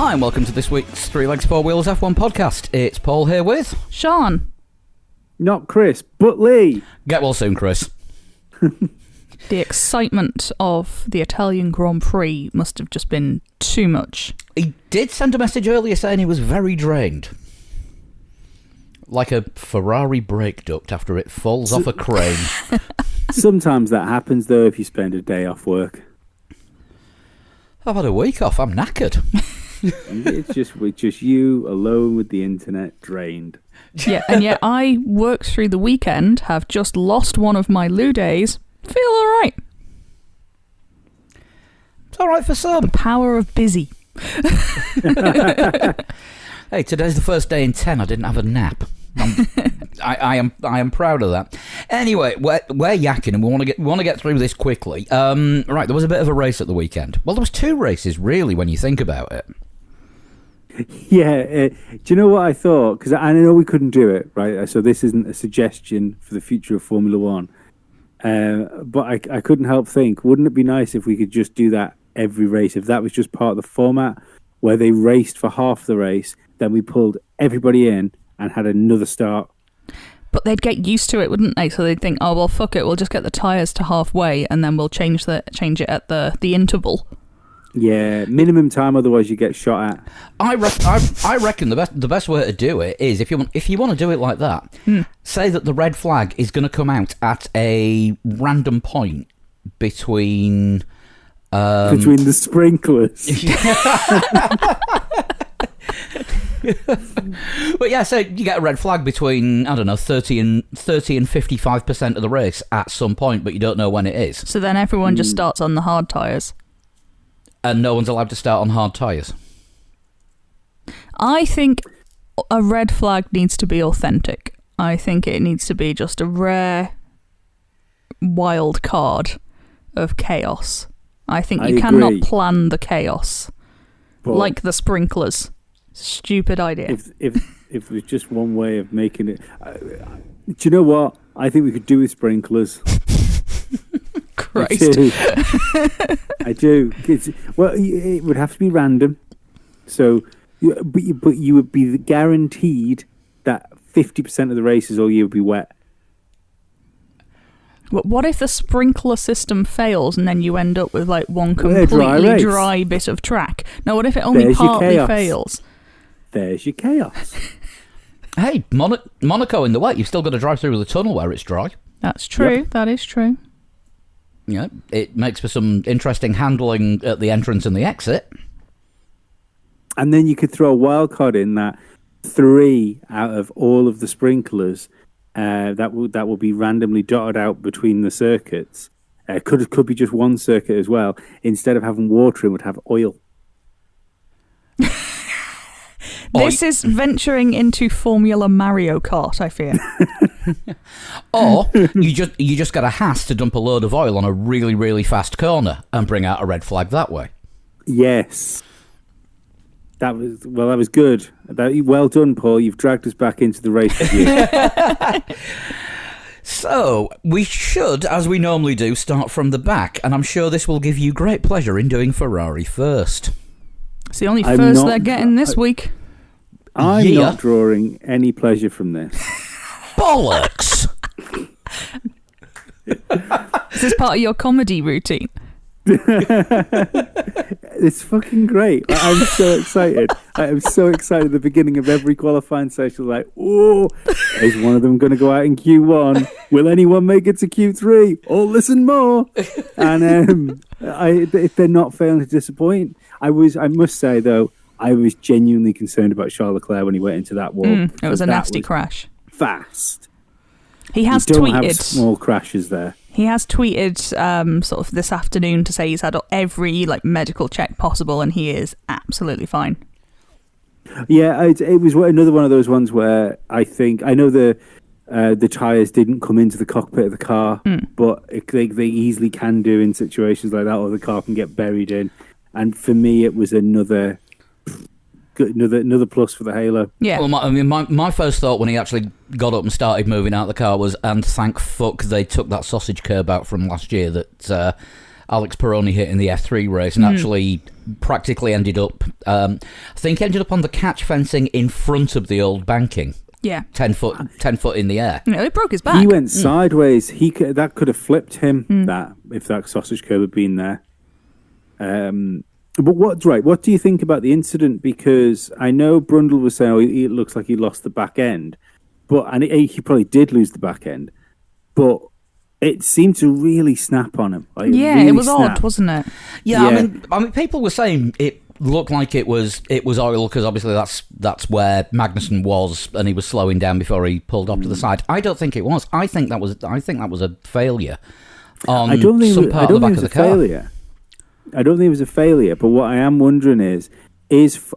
Hi and welcome to this week's Three Legs Four Wheels F1 podcast. It's Paul here with... Sean. Not Chris, but Lee. Get well soon, Chris. The excitement of the Italian Grand Prix must have just been too much. He did send a message earlier saying he was very drained. Like a Ferrari brake duct after it falls off a crane. Sometimes that happens, though, if you spend a day off work. I've had a week off, I'm knackered. It's just you alone with the internet, drained. Yeah, and yet I worked through the weekend, have just lost one of my loo days, feel alright. It's alright for some. Power of busy. Hey, today's the first day in 10 I didn't have a nap. I am proud of that. Anyway, we're yakking and we want to get through this quickly. Right, there was a bit of a race at the weekend. Well, there was two races really when you think about it. Yeah, do you know what I thought? Because I know we couldn't do it, right? So this isn't a suggestion for the future of Formula One. But I couldn't help think, wouldn't it be nice if we could just do that every race? If that was just part of the format where they raced for half the race, then we pulled everybody in and had another start. But they'd get used to it, wouldn't they? So they'd think, oh, well, fuck it, we'll just get the tyres to halfway and then we'll change it at the interval. Yeah, minimum time, otherwise you get shot at. I reckon the best way to do it is if you want to do it like that, say that the red flag is going to come out at a random point between the sprinklers. But yeah, so you get a red flag between, I don't know, 30 and 55% of the race at some point, but you don't know when it is. So then everyone just starts on the hard tyres. And no one's allowed to start on hard tyres. I think a red flag needs to be authentic. I think it needs to be just a rare wild card of chaos. I think you cannot plan the chaos. But like the sprinklers. Stupid idea. If there's just one way of making it... do you know what? I think we could do with sprinklers. Christ. I do. Well, it would have to be random. So, but you would be guaranteed that 50% of the races all year would be wet. What if the sprinkler system fails and then you end up with like one completely dry bit of track? Now, what if it only partly fails? There's your chaos. Hey, Monaco in the wet, you've still got to drive through the tunnel where it's dry. That's true. Yep. That is true. Yeah, it makes for some interesting handling at the entrance and the exit. And then you could throw a wild card in that 3 out of all of the sprinklers that will be randomly dotted out between the circuits. Could be just one circuit as well. Instead of having water, it would have oil. This is venturing into Formula Mario Kart, I fear. Or you just get a Haas to dump a load of oil on a really, really fast corner and bring out a red flag that way. Yes. That was good. Well done, Paul. You've dragged us back into the race with you. So, we should, as we normally do, start from the back, and I'm sure this will give you great pleasure in doing Ferrari first. It's the only first they're getting this week. I'm not drawing any pleasure from this. Bollocks! Is this part of your comedy routine? It's fucking great. I'm so excited. I am so excited at the beginning of every qualifying session. Like, oh, is one of them going to go out in Q1? Will anyone make it to Q3? Oh, listen more. And if they're not failing to disappoint. I must say, though, I was genuinely concerned about Charles Leclerc when he went into that wall. It was a nasty crash. Fast. He has you don't tweeted have small crashes there. He has tweeted sort of this afternoon to say he's had every medical check possible and he is absolutely fine. Yeah, it was another one of those ones where I know the tyres didn't come into the cockpit of the car, but they easily can do in situations like that, or the car can get buried in. And for me, it was another plus for the Halo. Yeah. Well, my first thought when he actually got up and started moving out of the car was, and thank fuck they took that sausage curb out from last year that Alex Peroni hit in the F3 race, and actually practically ended up on the catch fencing in front of the old banking. Yeah. 10 foot in the air. It broke his back. He went sideways. That could have flipped him. That if that sausage curb had been there. But what do you think about the incident? Because I know Brundle was saying, it looks like he lost the back end, and he probably did lose the back end, but it seemed to really snap on him. It was odd, wasn't it? Yeah. I mean, people were saying it looked like it was oil because obviously that's where Magnussen was, and he was slowing down before he pulled off to the side. I don't think it was. I think that was a failure on some part of the back of the car. I don't think it was a failure. But what I am wondering is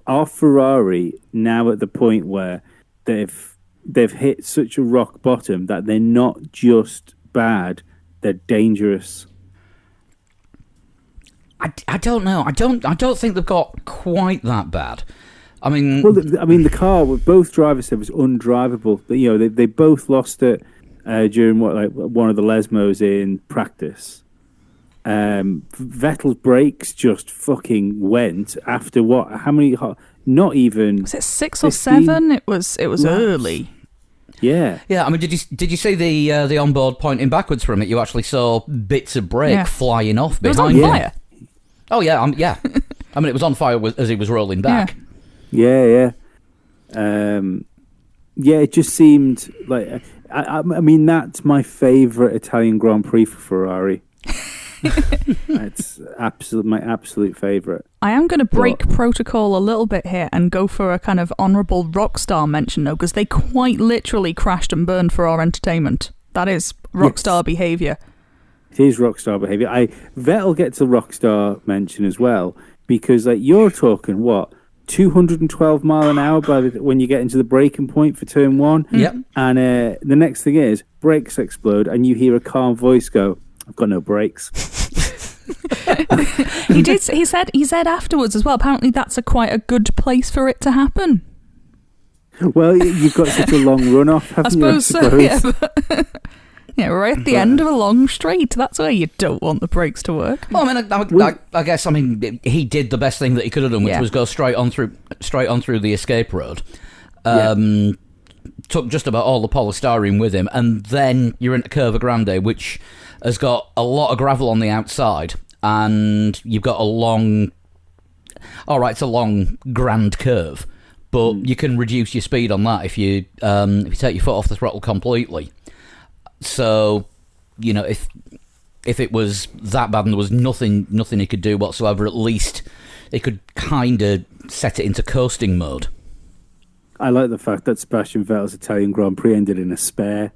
our Ferrari now at the point where they've hit such a rock bottom that they're not just bad, they're dangerous. I don't know. I don't think they've got quite that bad. I mean, the car. Both drivers said was undrivable. They both lost it during one of the Lesmos in practice. Vettel's brakes just fucking went after what? How many? Not even. Was it 6 or 7? It was early. Yeah. Yeah, I mean, did you see the onboard pointing backwards from it? You actually saw bits of brake flying off behind it. Was on fire. Oh yeah, yeah. I mean, it was on fire as he was rolling back. Yeah. It just seemed like. I mean, that's my favourite Italian Grand Prix for Ferrari. It's my absolute favourite. I am going to break protocol a little bit here and go for a kind of honourable Rockstar mention, though, because they quite literally crashed and burned for our entertainment. That is Rockstar behaviour. It is Rockstar behaviour. Vettel gets a Rockstar mention as well, because you're talking, 212 mile an hour when you get into the braking point for turn 1? Yep. And the next thing is, brakes explode, and you hear a calm voice go, "I've got no brakes." He said afterwards as well. Apparently, that's quite a good place for it to happen. Well, you've got such a long runoff, haven't you? I suppose so. Yeah, right at the end of a long straight. That's where you don't want the brakes to work. Well, I mean, I guess he did the best thing that he could have done, which was go straight on through the escape road. Took just about all the polystyrene with him, and then you're into Curva Grande, which has got a lot of gravel on the outside, and you've got a long grand curve, but you can reduce your speed on that if you take your foot off the throttle completely. So, if it was that bad and there was nothing he could do whatsoever, at least he could kind of set it into coasting mode. I like the fact that Sebastian Vettel's Italian Grand Prix ended in a spare.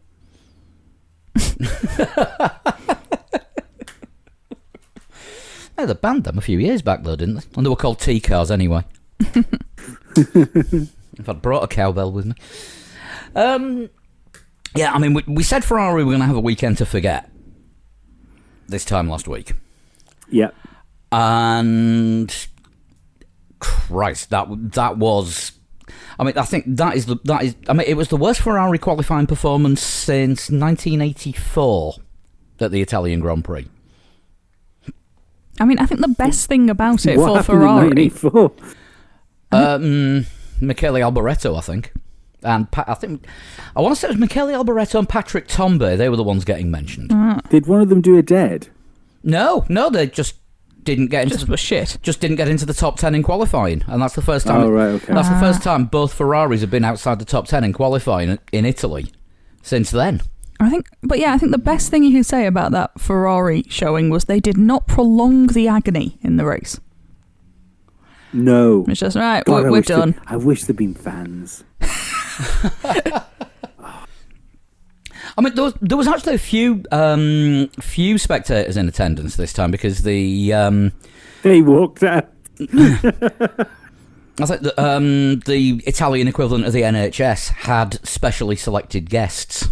Yeah, they banned them a few years back though, didn't they? And they were called T-cars anyway. If I'd brought a cowbell with me. Yeah, I mean, we said Ferrari were going to have a weekend to forget this time last week. Yeah. And Christ, that was. I mean, I think that is. I mean, it was the worst Ferrari qualifying performance since 1984 at the Italian Grand Prix. I mean, I think the best thing about it what for Ferrari. Michele Alboreto, I think. And I want to say it was Michele Alboreto and Patrick Tambay. They were the ones getting mentioned. Did one of them do a dead? No, they just didn't get into Just didn't get into the top 10 in qualifying, and that's the first time. Oh, right, okay. That's the first time both Ferraris have been outside the top 10 in qualifying in Italy since then. I think the best thing you can say about that Ferrari showing was they did not prolong the agony in the race. No. It's just, right, God, we're done. I wish there'd been fans. I mean, there was actually a few spectators in attendance this time because they walked out. I think the Italian equivalent of the NHS had specially selected guests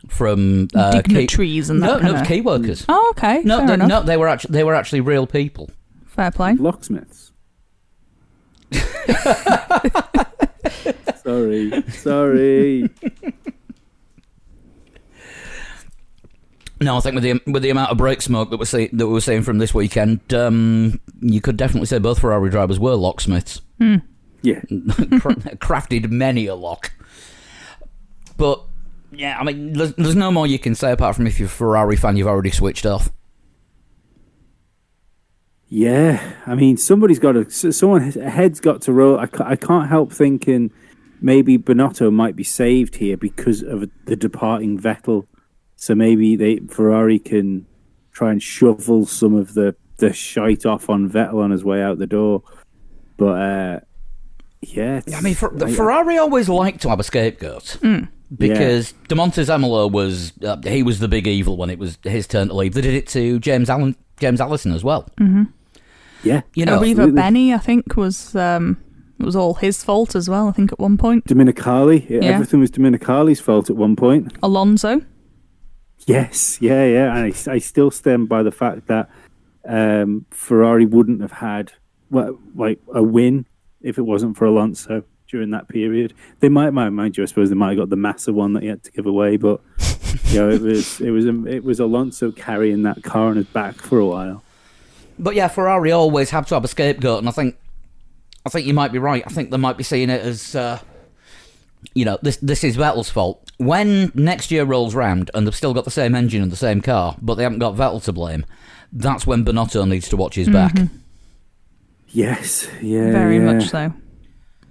from dignitaries and that. No, key workers. Oh, okay. No, they were actually real people. Fair play. Locksmiths. Sorry. No, I think with the amount of brake smoke that we were seeing from this weekend, you could definitely say both Ferrari drivers were locksmiths. Yeah, crafted many a lock. But yeah, I mean, there's no more you can say apart from if you're a Ferrari fan, you've already switched off. Yeah, I mean, someone's head's got to roll. I can't help thinking maybe Binotto might be saved here because of the departing Vettel. So maybe Ferrari can try and shovel some of the shite off on Vettel on his way out the door. But yeah, I mean, Ferrari always liked to have a scapegoat. Because De Montezemolo was the big evil when it was his turn to leave. They did it to James Allison as well. Mm-hmm. Yeah, Arriva Beni, I think, was all his fault as well. I think at one point. Dominicali, everything was Dominicali's fault at one point. Alonso. Yes, yeah, and I still stand by the fact that Ferrari wouldn't have had like a win if it wasn't for Alonso during that period. They might mind you, I suppose they might have got the Massa one that he had to give away, but it was Alonso carrying that car on his back for a while. But yeah, Ferrari always have to have a scapegoat, and I think you might be right. I think they might be seeing it as this is Vettel's fault. When next year rolls round and they've still got the same engine and the same car, but they haven't got Vettel to blame, that's when Binotto needs to watch his back. Yes, yeah, very much so.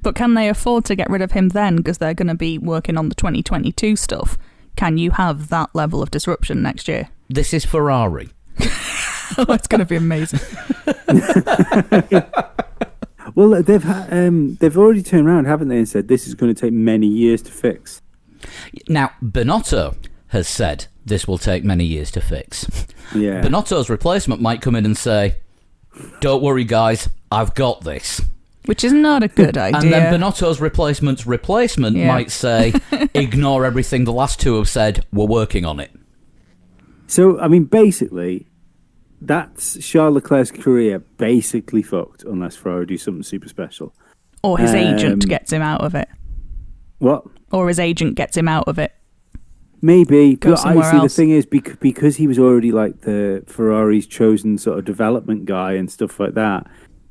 But can they afford to get rid of him then? Because they're going to be working on the 2022 stuff. Can you have that level of disruption next year? This is Ferrari. Oh, it's going to be amazing. Well, they've already turned around, haven't they, and said this is going to take many years to fix. Now, Binotto has said this will take many years to fix. Yeah. Binotto's replacement might come in and say, "Don't worry, guys, I've got this." Which is not a good idea. And then Binotto's replacement might say, "Ignore everything the last two have said. We're working on it." So, I mean, basically, that's Charles Leclerc's career basically fucked unless Ferrari do something super special. Or his agent gets him out of it. What? Or his agent gets him out of it. Maybe. Go but somewhere I see else. the thing is, because he was already like the Ferrari's chosen sort of development guy and stuff like that,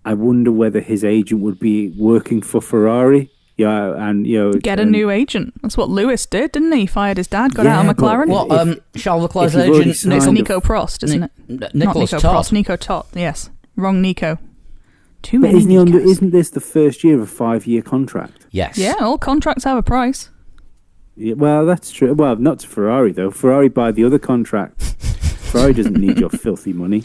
I wonder whether his agent would be working for Ferrari. Yeah, and Get a new agent. That's what Lewis did, didn't he? Fired his dad, got out of McLaren. What? Charles Leclerc's if you've already agent, signed It's a- Nico Prost, isn't it? Nicholas Not Nico Todd. Prost, Nico Todd. Yes, wrong Nico. Too But many Nikos. isn't this the first year of a 5-year contract? Yes. Yeah, all contracts have a price. Yeah, well, that's true. Well, not to Ferrari though. Ferrari buy the other contract. Ferrari doesn't need your filthy money.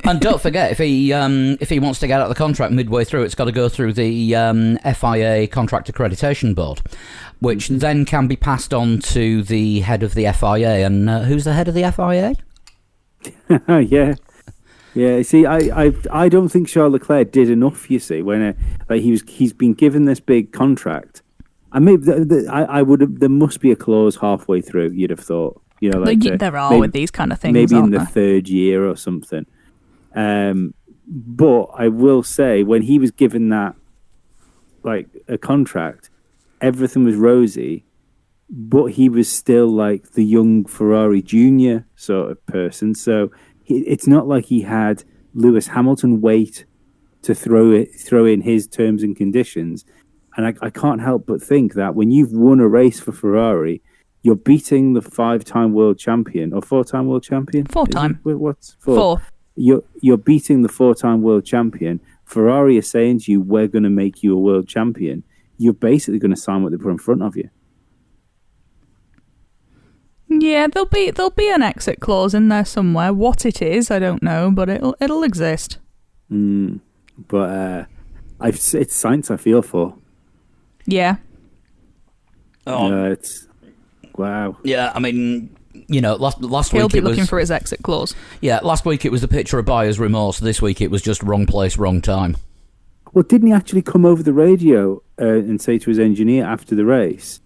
And don't forget, if he wants to get out of the contract midway through, it's got to go through the FIA Contract Accreditation Board, which then can be passed on to the head of the FIA. And who's the head of the FIA? Yeah. See, I don't think Charles Leclerc did enough. You see, when he's been given this big contract, and maybe there must be a clause halfway through. You'd have thought, There are with these kind of things, maybe in aren't the there? third year or something. But I will say, when he was given that, like, a contract, everything was rosy, but he was still like the young Ferrari junior sort of person. So it's not like he had Lewis Hamilton wait to throw in his terms and conditions. And I can't help but think that when you've won a race for Ferrari, you're beating the 5-time world champion or 4-time world champion. 4-time. What's 4? You're beating the 4-time world champion. Ferrari is saying to you, "We're going to make you a world champion." You're basically going to sign what they put in front of you. Yeah, there'll be an exit clause in there somewhere. What it is, I don't know, but it'll exist. But it's science I feel for. Yeah. It's wow. Yeah, I mean, last He'll week be it was looking for his exit clause. Yeah, last week it was the picture of buyer's remorse. This week it was just wrong place, wrong time. Well, didn't he actually come over the radio and say to his engineer after the race,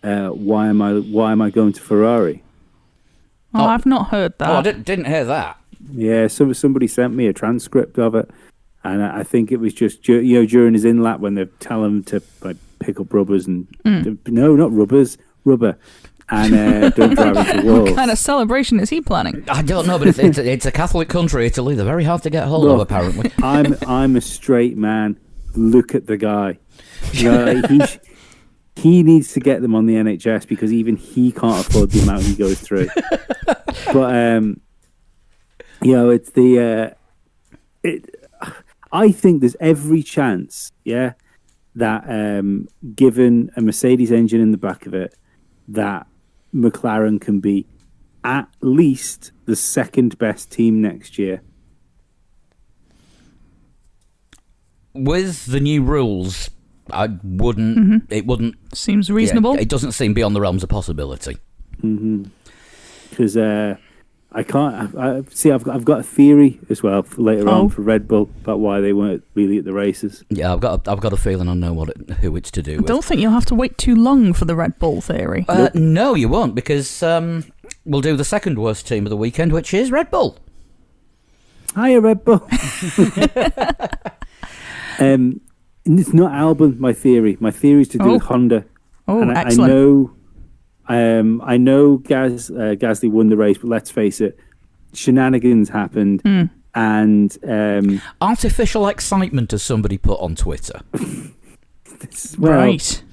"Why am I going to Ferrari?" Oh, I've not heard that. Oh, I didn't hear that. Yeah, somebody sent me a transcript of it, and I think it was just during his in-lap when they tell him to like pick up rubbers and no, not rubbers, rubber, and don't drive into walls. What kind of celebration is he planning? I don't know, but it's a Catholic country, Italy. They're very hard to get hold of, apparently. I'm a straight man. Look at the guy. He needs to get them on the NHS because even he can't afford the amount he goes through. But it's I think there's every chance, that given a Mercedes engine in the back of it, that McLaren can be at least the second best team next year. With the new rules, I wouldn't. Mm-hmm. It wouldn't. Seems reasonable. It doesn't seem beyond the realms of possibility. Because I can't. I've got a theory as well for later on for Red Bull about why they weren't really at the races. Yeah, I've got a feeling I know who it's to do with. I don't think you'll have to wait too long for the Red Bull theory. Nope. No, you won't, because we'll do the second worst team of the weekend, which is Red Bull. Hiya, Red Bull. It's not Albon, my theory. My theory is to do with Honda. Oh, and excellent. I know Gasly won the race, but let's face it, shenanigans happened, and artificial excitement, as somebody put on Twitter. Right.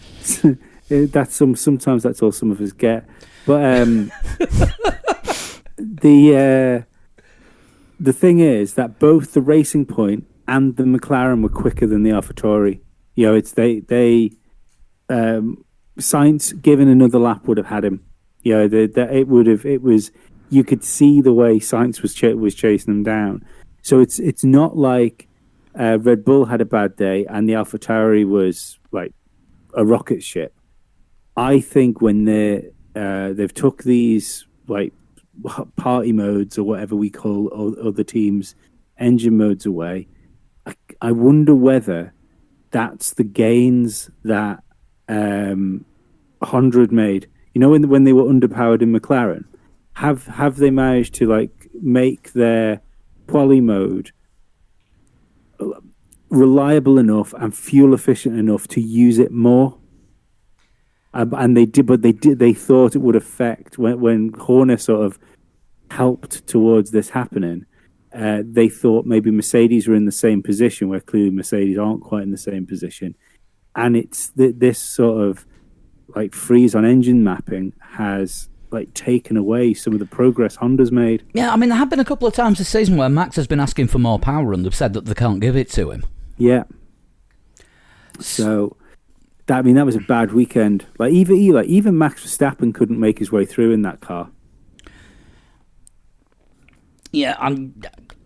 That's sometimes that's all some of us get. But the thing is that both the Racing Point and the McLaren were quicker than the AlphaTauri. It's they Sainz given another lap would have had him. It would have. It was, you could see the way Sainz was chasing them down. So it's not like Red Bull had a bad day and the AlphaTauri was like a rocket ship. I think when they've took these like party modes or whatever we call other teams' engine modes away, I wonder whether that's the gains that Honda had made. When they were underpowered in McLaren, have they managed to like make their quali mode reliable enough and fuel efficient enough to use it more? And they did, but they thought it would affect when Horner sort of helped towards this happening. They thought maybe Mercedes were in the same position, where clearly Mercedes aren't quite in the same position. And it's this sort of like freeze on engine mapping has like taken away some of the progress Honda's made. Yeah, I mean, there have been a couple of times this season where Max has been asking for more power and they've said that they can't give it to him. Yeah. So that was a bad weekend. Like even Max Verstappen couldn't make his way through in that car. Yeah,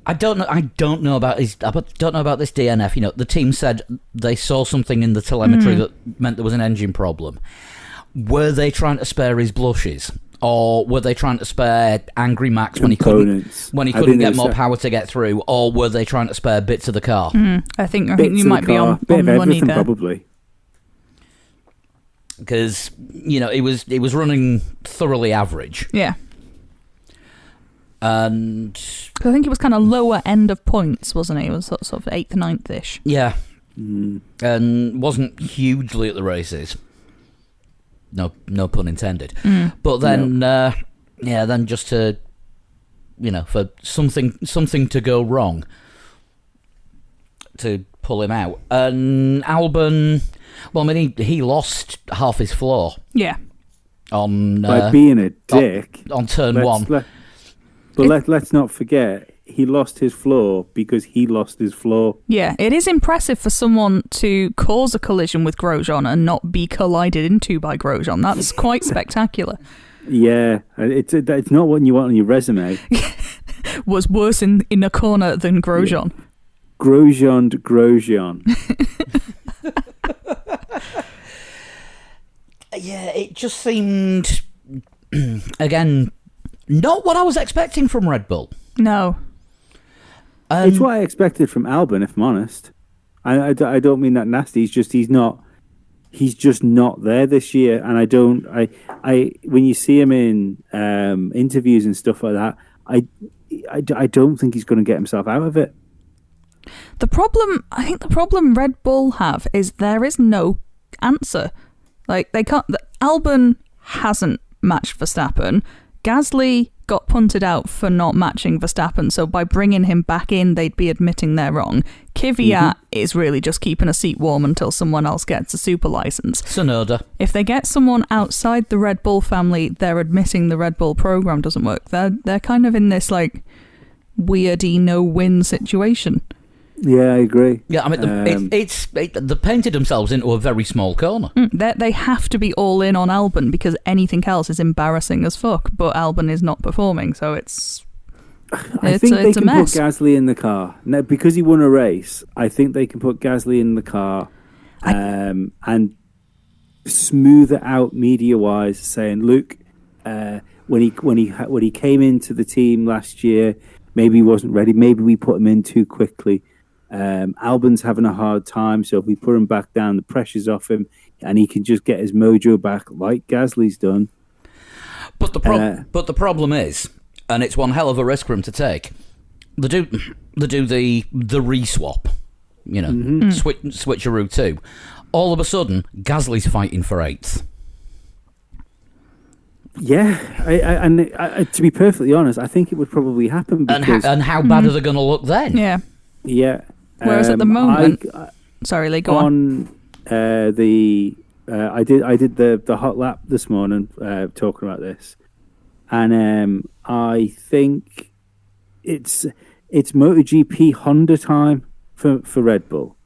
I don't know about this DNF. The team said they saw something in the telemetry that meant there was an engine problem. Were they trying to spare his blushes, or were they trying to spare angry Max when he couldn't get more power to get through, or were they trying to spare bits of the car? I think you might be on the money there. Probably. Because it was running thoroughly average. Yeah. And I think it was kind of lower end of points, wasn't it? It was sort of 8th, 9th-ish. Yeah. And wasn't hugely at the races. No pun intended. But then, then just to, for something to go wrong, to pull him out. And Albon, well, I mean, he lost half his floor. Yeah. By being a dick. On turn one. But let's not forget, he lost his floor because he lost his floor. Yeah, it is impressive for someone to cause a collision with Grosjean and not be collided into by Grosjean. That's quite spectacular. Yeah, it's not what you want on your resume. Was worse in a corner than Grosjean. Yeah. Grosjean. Yeah, it just seemed, again, not what I was expecting from Red Bull. No. It's what I expected from Albon, if I'm honest. I don't mean that nasty. He's just not there this year. And I when you see him in interviews and stuff like that, I don't think he's going to get himself out of it. I think the problem Red Bull have is there is no answer. Like, they can't. Albon hasn't matched Verstappen. Gasly got punted out for not matching Verstappen, so by bringing him back in, they'd be admitting they're wrong. Kvyat is really just keeping a seat warm until someone else gets a super license. Tsunoda. If they get someone outside the Red Bull family, they're admitting the Red Bull program doesn't work. They're kind of in this like weirdy no-win situation. Yeah, I agree. Yeah, I mean, they painted themselves into a very small corner. They have to be all in on Albon because anything else is embarrassing as fuck. But Albon is not performing, so it's I think they can mess. put Gasly in the car now, because he won a race. I think they can put Gasly in the car and smooth it out media-wise, saying, "Look, when he came into the team last year, maybe he wasn't ready. Maybe we put him in too quickly. Albon's having a hard time, so if we put him back down, the pressure's off him, and he can just get his mojo back like Gasly's done." But the problem is, and it's one hell of a risk for him to take. They do the re-swap, switcheroo too. All of a sudden, Gasly's fighting for 8th. Yeah, I, to be perfectly honest, I think it would probably happen. Because, and how bad are they going to look then? Yeah. Yeah. Whereas at the moment, sorry, Lee, go on. I did the hot lap this morning, talking about this, and I think it's MotoGP Honda time for Red Bull.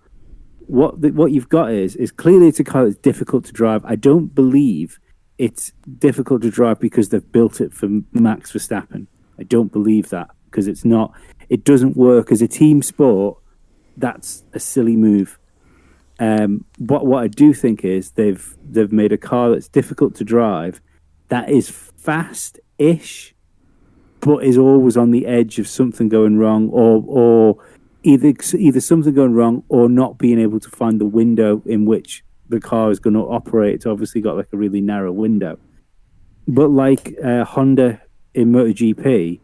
What you've got is clearly it's a car that's difficult to drive. I don't believe it's difficult to drive because they've built it for Max Verstappen. I don't believe that, because it's not. It doesn't work as a team sport. That's a silly move. What I do think is they've made a car that's difficult to drive, that is fast-ish, but is always on the edge of something going wrong, or either something going wrong or not being able to find the window in which the car is going to operate. It's obviously got like a really narrow window. But like Honda in MotoGP,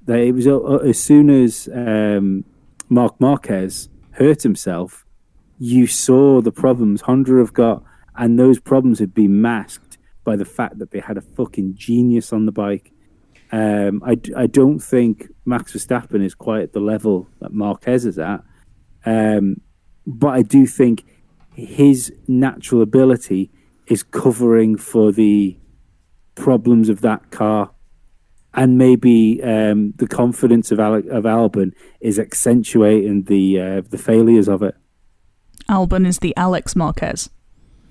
it was as soon as Marc Marquez hurt himself, you saw the problems Honda have got, and those problems had been masked by the fact that they had a fucking genius on the bike. I don't think Max Verstappen is quite at the level that Marquez is at, but I do think his natural ability is covering for the problems of that car. And maybe the confidence of Albon is accentuating the failures of it. Albon is the Alex Marquez.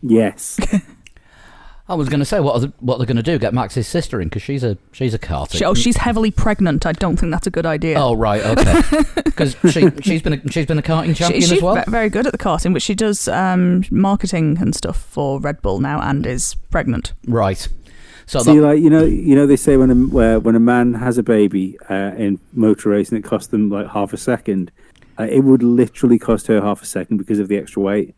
Yes. I was going to say, what they're going to do? Get Max's sister in, because she's a karting. She's heavily pregnant. I don't think that's a good idea. Oh right, okay. Because she's been a karting champion as well. She's very good at the karting, but she does marketing and stuff for Red Bull now, and is pregnant. Right. So like they say when a man has a baby in motor racing, it costs them like half a second. It would literally cost her half a second because of the extra weight.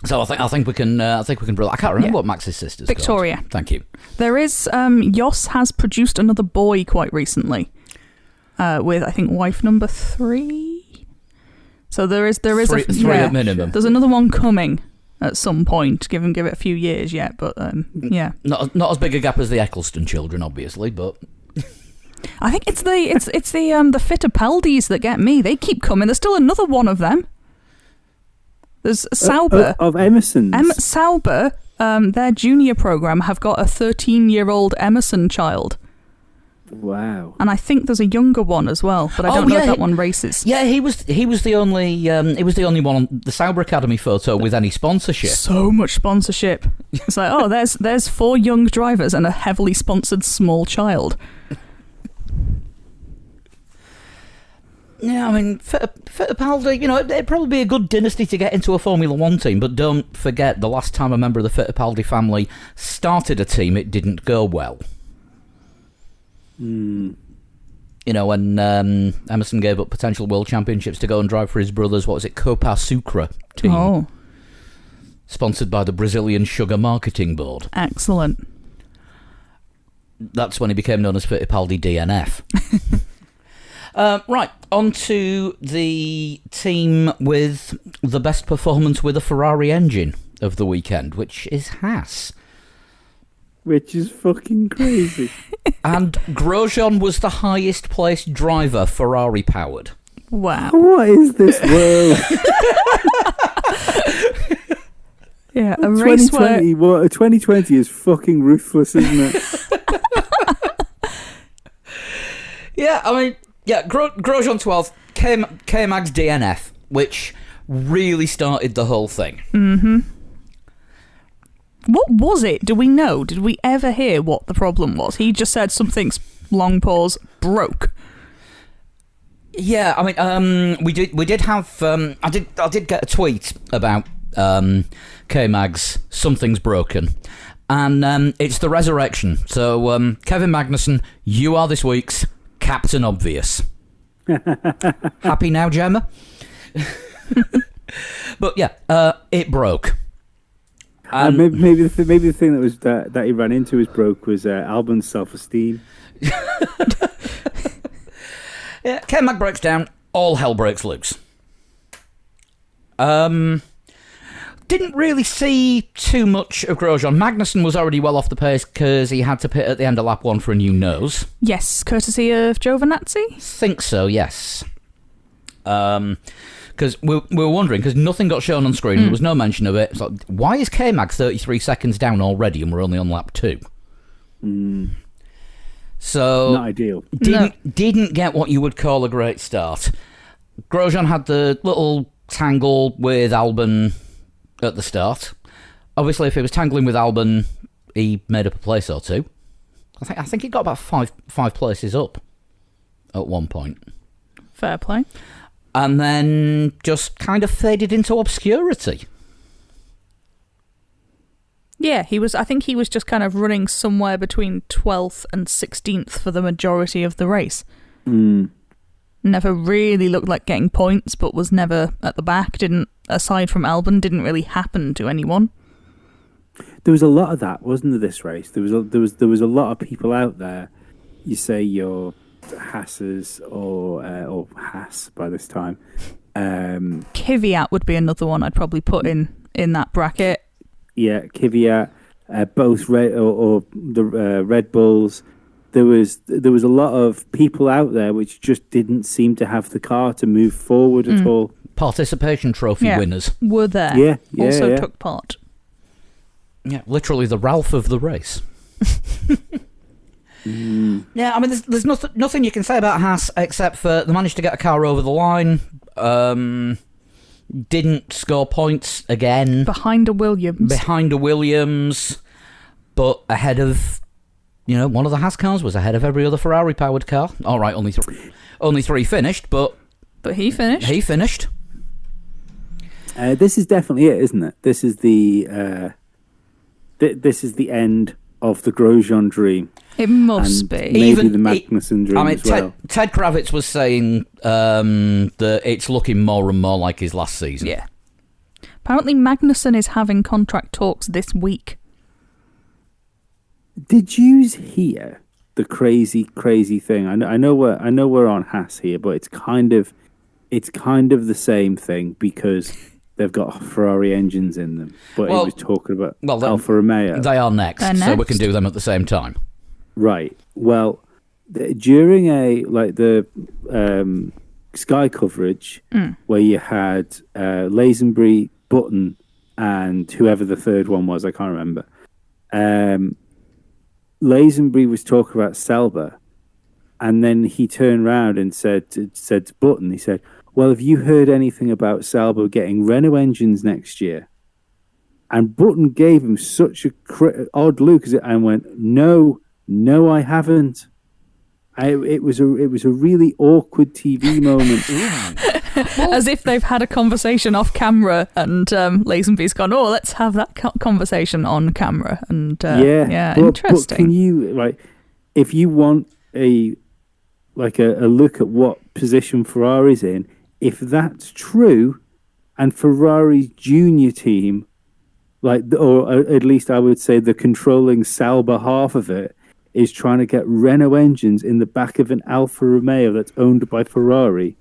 So I think we can. I can't remember what Max's sister's Victoria. called. Thank you. There is Jos has produced another boy quite recently, with I think wife number 3. So there is three at minimum. There's another one coming at some point. Give it a few years yet, but yeah. Not as big a gap as the Eccleston children, obviously, but I think it's the Fittipaldis that get me. They keep coming. There's still another one of them. There's Sauber of Emerson's. Sauber, their junior program have got a 13-year-old Emerson child. Wow. And I think there's a younger one as well, but I don't know if that one races. Yeah, he was the only one on the Sauber Academy photo with any sponsorship. So much sponsorship. It's like, there's 4 young drivers and a heavily sponsored small child. Yeah, I mean, Fittipaldi, it'd probably be a good dynasty to get into a Formula 1 team, but don't forget, the last time a member of the Fittipaldi family started a team, it didn't go well. When Emerson gave up potential world championships to go and drive for his brother's, Copa Sucra team. Oh. Sponsored by the Brazilian Sugar Marketing Board. Excellent. That's when he became known as Fittipaldi DNF. Right, on to the team with the best performance with a Ferrari engine of the weekend, which is Haas. Which is fucking crazy. And Grosjean was the highest placed driver Ferrari powered. Wow. What is this world? Yeah, a race where... 2020 is fucking ruthless, isn't it? Yeah, I mean, Grosjean 12th, K-Mag's DNF, which really started the whole thing. Mm-hmm. What was it? Do we know? Did we ever hear what the problem was? He just said something's, long pause, broke. Yeah, I mean, we did have, I did get a tweet about K-Mag's something's broken. And it's the resurrection. So, Kevin Magnussen, you are this week's Captain Obvious. Happy now, Gemma? But yeah, it broke. Maybe the thing that was that he ran into was broke was Albon's self-esteem. Yeah, K-Mag breaks down, all hell breaks loose. Didn't really see too much of Grosjean. Magnussen was already well off the pace because he had to pit at the end of lap 1 for a new nose. Yes, courtesy of Giovinazzi? Think so, yes. Because we were wondering, because nothing got shown on screen, there was no mention of it. It's like, why is K-Mag 33 seconds down already and we're only on lap 2? So not ideal. Didn't get what you would call a great start. Grosjean had the little tangle with Albon at the start. Obviously, if he was tangling with Albon, he made up a place or two. I think he got about five places up at one point. Fair play. And then just kind of faded into obscurity. Yeah, I think he was just kind of running somewhere between 12th and 16th for the majority of the race. Never really looked like getting points, but was never at the back. Aside from Albon, didn't really happen to anyone. There was a lot of that, wasn't there? This race, there was a lot of people out there. You say your Haas's or Haas by this time. Kvyat would be another one I'd probably put in that bracket. Yeah, Kvyat, both the Red Bulls. There was a lot of people out there which just didn't seem to have the car to move forward at all. Participation trophy winners were there. Yeah, also took part. Yeah, literally the Ralph of the race. Yeah, I mean, there's nothing you can say about Haas except for they managed to get a car over the line. Didn't score points again. Behind a Williams, but ahead of, one of the Haas cars was ahead of every other Ferrari-powered car. All right, only three finished, but he finished. He finished. This is definitely it, isn't it? This is the end of the Grosjean dream. It must be. Maybe the Magnussen dream as well. Ted Kravitz was saying that it's looking more and more like his last season. Yeah. Apparently Magnussen is having contract talks this week. Did you hear the crazy thing? I know we're on Haas here, but it's kind of the same thing because they've got Ferrari engines in them. But he was talking about Alfa Romeo. They are next, so we can do them at the same time. Right. Well, during the Sky coverage, where you had Lazenby, Button, and whoever the third one was, I can't remember. Lazenby was talking about Sauber, and then he turned around and said to Button, he said, "Well, have you heard anything about Sauber getting Renault engines next year?" And Button gave him such a odd look and went, "No, I haven't." It was a really awkward TV moment. As if they've had a conversation off camera, and Lazenby's gone, "Oh, let's have that conversation on camera." And interesting. But can you if you want a look at what position Ferrari's in, if that's true, and Ferrari's junior team, or at least I would say the controlling Sauber half of it, is trying to get Renault engines in the back of an Alfa Romeo that's owned by Ferrari.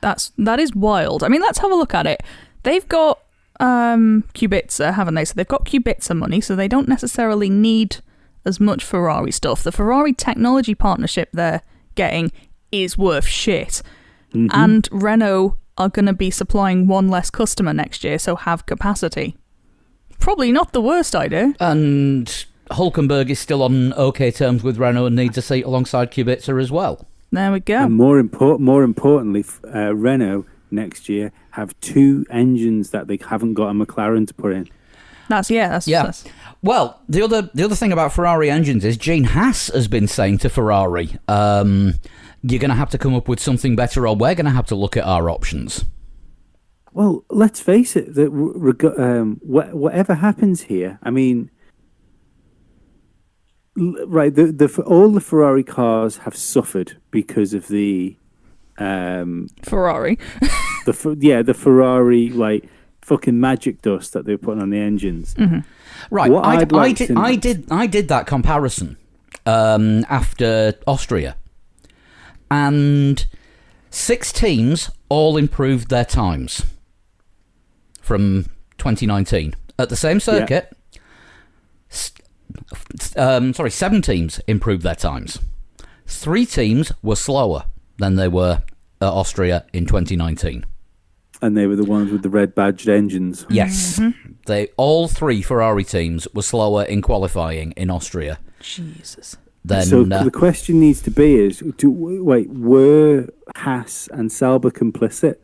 That is wild. I mean, let's have a look at it. They've got Kubica, haven't they? So they've got Kubica money, so they don't necessarily need as much Ferrari stuff. The Ferrari technology partnership they're getting is worth shit. Mm-hmm. And Renault are going to be supplying one less customer next year, so have capacity. Probably not the worst idea. And Hülkenberg is still on okay terms with Renault and needs a seat alongside Kubica as well. There we go. And more importantly, Renault next year have 2 engines that they haven't got a McLaren to put in. That's. Well, the other thing about Ferrari engines is Gene Haas has been saying to Ferrari, you're going to have to come up with something better, or we're going to have to look at our options. Well, let's face it, that whatever happens here, I mean, right, all the Ferrari cars have suffered because of the Ferrari. the Ferrari, like, fucking magic dust that they were putting on the engines. Mm-hmm. Right, I did that comparison after Austria, and 6 teams all improved their times from 2019 at the same circuit. Yeah. 7 teams improved their times. 3 teams were slower than they were at Austria in 2019. And they were the ones with the red badged engines. Yes. Mm-hmm. All 3 Ferrari teams were slower in qualifying in Austria. Jesus. So the question needs to be is, were Haas and Sauber complicit?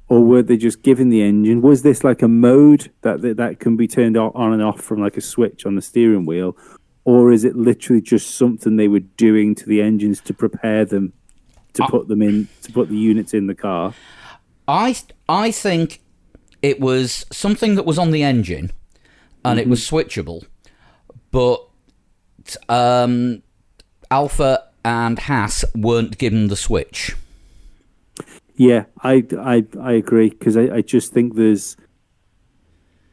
Or were they just given the engine? Was this like a mode that can be turned on and off from like a switch on the steering wheel? Or is it literally just something they were doing to the engines to prepare them to put them in, to put the units in the car? I think it was something that was on the engine, and it was switchable, but Alpha and Haas weren't given the switch. Yeah, I agree, because I just think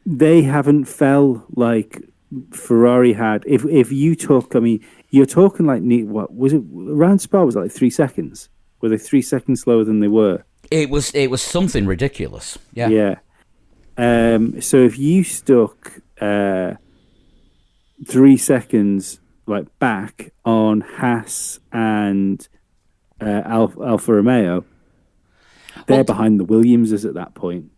they haven't fell like Ferrari had. If you took, I mean, you're talking like, what was it? Around Spa was it like 3 seconds? Were they 3 seconds slower than they were? It was something ridiculous. Yeah. Yeah. So if you stuck 3 seconds like back on Haas and Alfa Romeo, they're behind the Williamses at that point.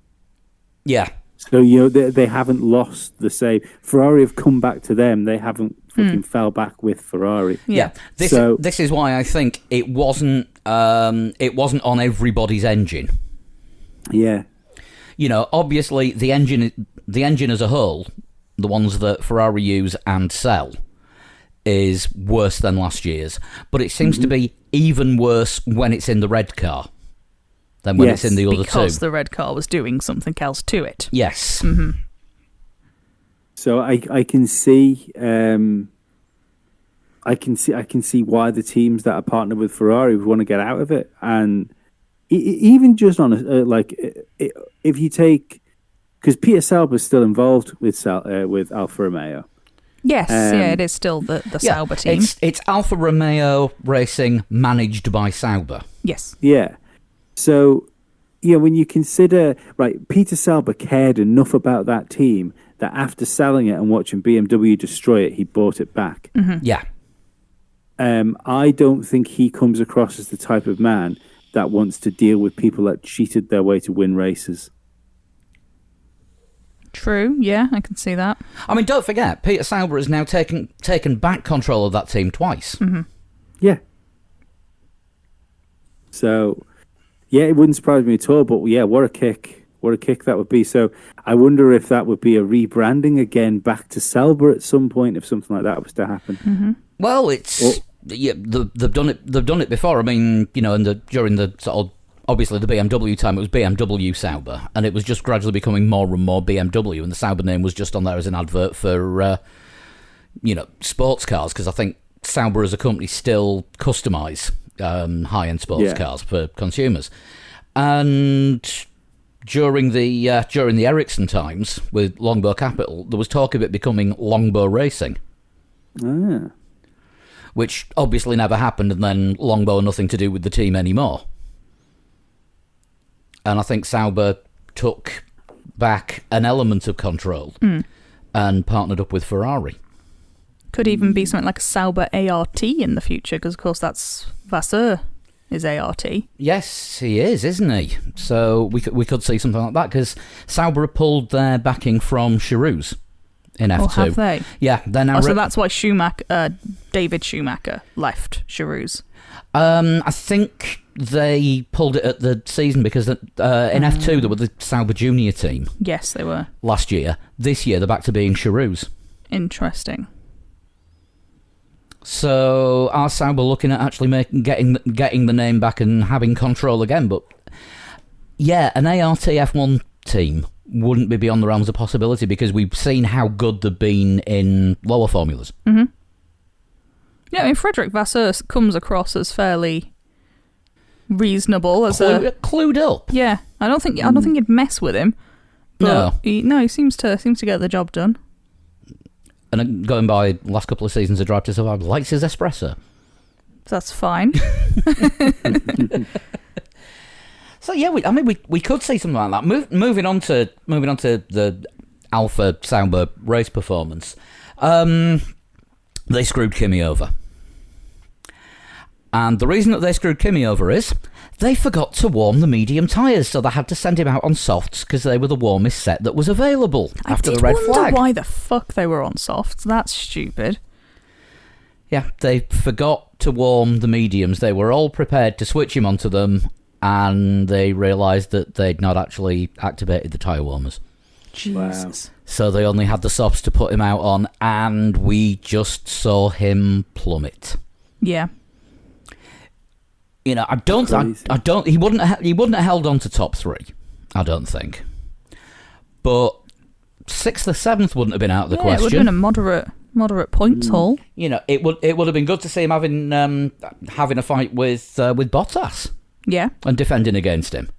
Yeah. So they haven't lost the same. Ferrari have come back to them. They haven't fucking fell back with Ferrari. Yeah. This is why I think it wasn't on everybody's engine. Yeah. Obviously the engine as a whole, the ones that Ferrari use and sell, is worse than last year's, but it seems to be even worse when it's in the red car than when it's in the other two. Because the red car was doing something else to it. Yes. Mm-hmm. So I can see I can see why the teams that are partnered with Ferrari would want to get out of it, and even just on if you take, because Peter Sauber is still involved with Alfa Romeo. Yes, it is still the Sauber team. It's Alfa Romeo Racing managed by Sauber. Yes. Yeah. So, when you consider, right, Peter Sauber cared enough about that team that after selling it and watching BMW destroy it, he bought it back. Mm-hmm. Yeah. I don't think he comes across as the type of man that wants to deal with people that cheated their way to win races. True, yeah, I can see that. I mean, don't forget, Peter Sauber has now taken back control of that team twice. Mm-hmm. Yeah. So, yeah, it wouldn't surprise me at all, but yeah, what a kick. What a kick that would be. So I wonder if that would be a rebranding again back to Sauber at some point, if something like that was to happen. Mm-hmm. Well, they've done it. They've done it before. I mean, during the sort of, obviously the BMW time, it was BMW Sauber, and it was just gradually becoming more and more BMW, and the Sauber name was just on there as an advert for sports cars, because I think Sauber as a company still customise high-end sports cars for consumers. And during the Ericsson times with Longbow Capital, there was talk of it becoming Longbow Racing. Ah. Which obviously never happened, and then Longbow had nothing to do with the team anymore. And I think Sauber took back an element of Control and partnered up with Ferrari. Could even be something like a Sauber ART in the future, because of course that's Vasseur is ART. Yes, he is, isn't he? So we could see something like that, because Sauber have pulled their backing from Charouz in F2. Oh, have they? Yeah, they're now. So that's why David Schumacher left Charouz. I think they pulled it at the season because in F2 there was the Sauber Junior team. Yes, they were. Last year. This year they're back to being Charouz. Interesting. So are Sauber looking at actually getting the name back and having Control again? But yeah, an ART F1 team wouldn't be beyond the realms of possibility, because we've seen how good they've been in lower formulas. Mm-hmm. Yeah, I mean, Frederick Vasseur comes across as fairly reasonable, as clued up. Yeah, I don't think you'd mess with him. But No, he seems to get the job done. And going by last couple of seasons of Drive to Survive, likes his espresso. That's fine. So yeah, we could see something like that. Moving on to the Alpha Sauber race performance. They screwed Kimi over. And the reason that they screwed Kimi over is they forgot to warm the medium tyres, so they had to send him out on softs because they were the warmest set that was available after the red flag. I wonder why the fuck they were on softs. That's stupid. Yeah, they forgot to warm the mediums. They were all prepared to switch him onto them, and they realised that they'd not actually activated the tyre warmers. Jesus. Wow. So they only had the softs to put him out on, and we just saw him plummet. Yeah. You know, he wouldn't have held on to top three, I don't think. But 6th or 7th wouldn't have been out of the question. It would have been a moderate points haul. You know, it would have been good to see him having a fight with Bottas. Yeah. And defending against him.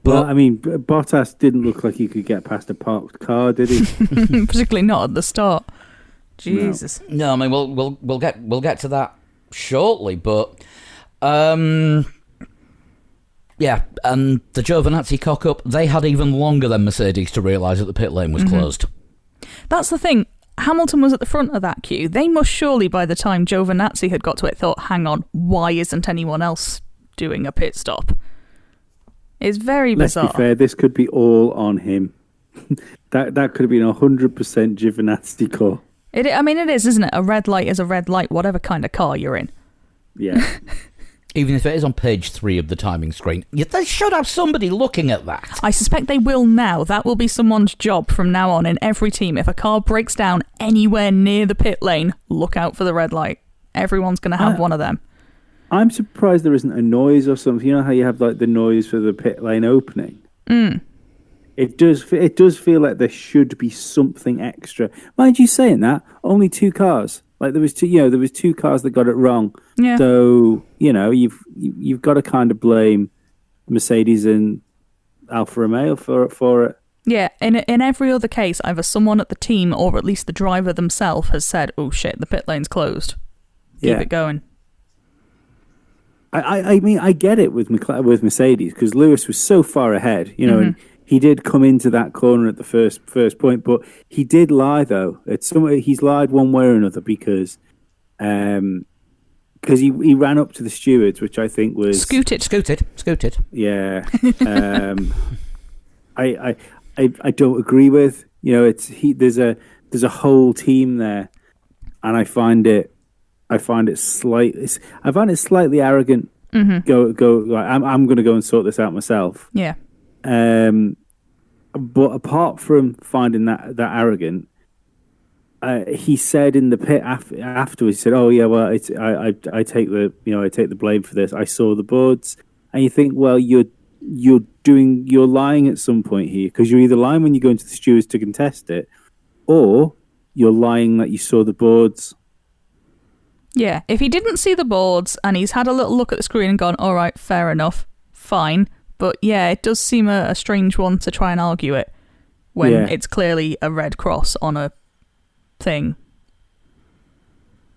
Well, I mean, Bottas didn't look like he could get past a parked car, did he? Particularly not at the start. Jesus. No, I mean we'll get to that shortly, but yeah, and the Giovinazzi cock-up, they had even longer than Mercedes to realise that the pit lane was closed. That's the thing. Hamilton was at the front of that queue. They must surely, by the time Giovinazzi had got to it, thought, hang on, why isn't anyone else doing a pit stop? It's very bizarre. Let's be fair, this could be all on him. that could have been 100% Giovinazzi call. It is, isn't it? A red light is a red light, whatever kind of car you're in. Yeah. Even if it is on page 3 of the timing screen, they should have somebody looking at that. I suspect they will now. That will be someone's job from now on in every team. If a car breaks down anywhere near the pit lane, look out for the red light. Everyone's going to have one of them. I'm surprised there isn't a noise or something. You know how you have like the noise for the pit lane opening? It does feel like there should be something extra. Mind you saying that, only 2 cars. Like there was 2 cars that got it wrong. Yeah. So, you've got to kind of blame Mercedes and Alfa Romeo for it. Yeah, in every other case, either someone at the team or at least the driver themselves has said, "Oh shit, the pit lane's closed. Keep it going." I mean, I get it with Mercedes because Lewis was so far ahead, and he did come into that corner at the first point, but he did lie though. He's lied one way or another because he ran up to the stewards, which I think was scooted. Yeah, I don't agree with. There's a whole team there, and I find it slightly arrogant. Go! Like, I'm going to go and sort this out myself. Yeah. But apart from finding that arrogant, he said in the pit afterwards, he said, "Oh yeah, well, I take the blame for this. I saw the boards." And you think, well, you're lying at some point here, because you're either lying when you go into the stewards to contest it, or you're lying that you saw the boards. Yeah, if he didn't see the boards and he's had a little look at the screen and gone, all right, fair enough, fine. But yeah, it does seem a strange one to try and argue it when it's clearly a red cross on a thing.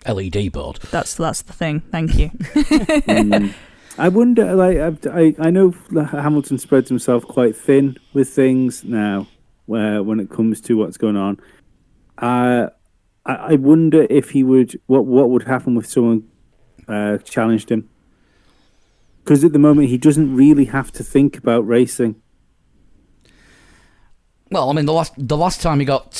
LED board. That's the thing. Thank you. I wonder, like, I know Hamilton spreads himself quite thin with things now, where when it comes to what's going on. I wonder if he would, what would happen if someone challenged him? Because at the moment he doesn't really have to think about racing. Well, I mean, the last time he got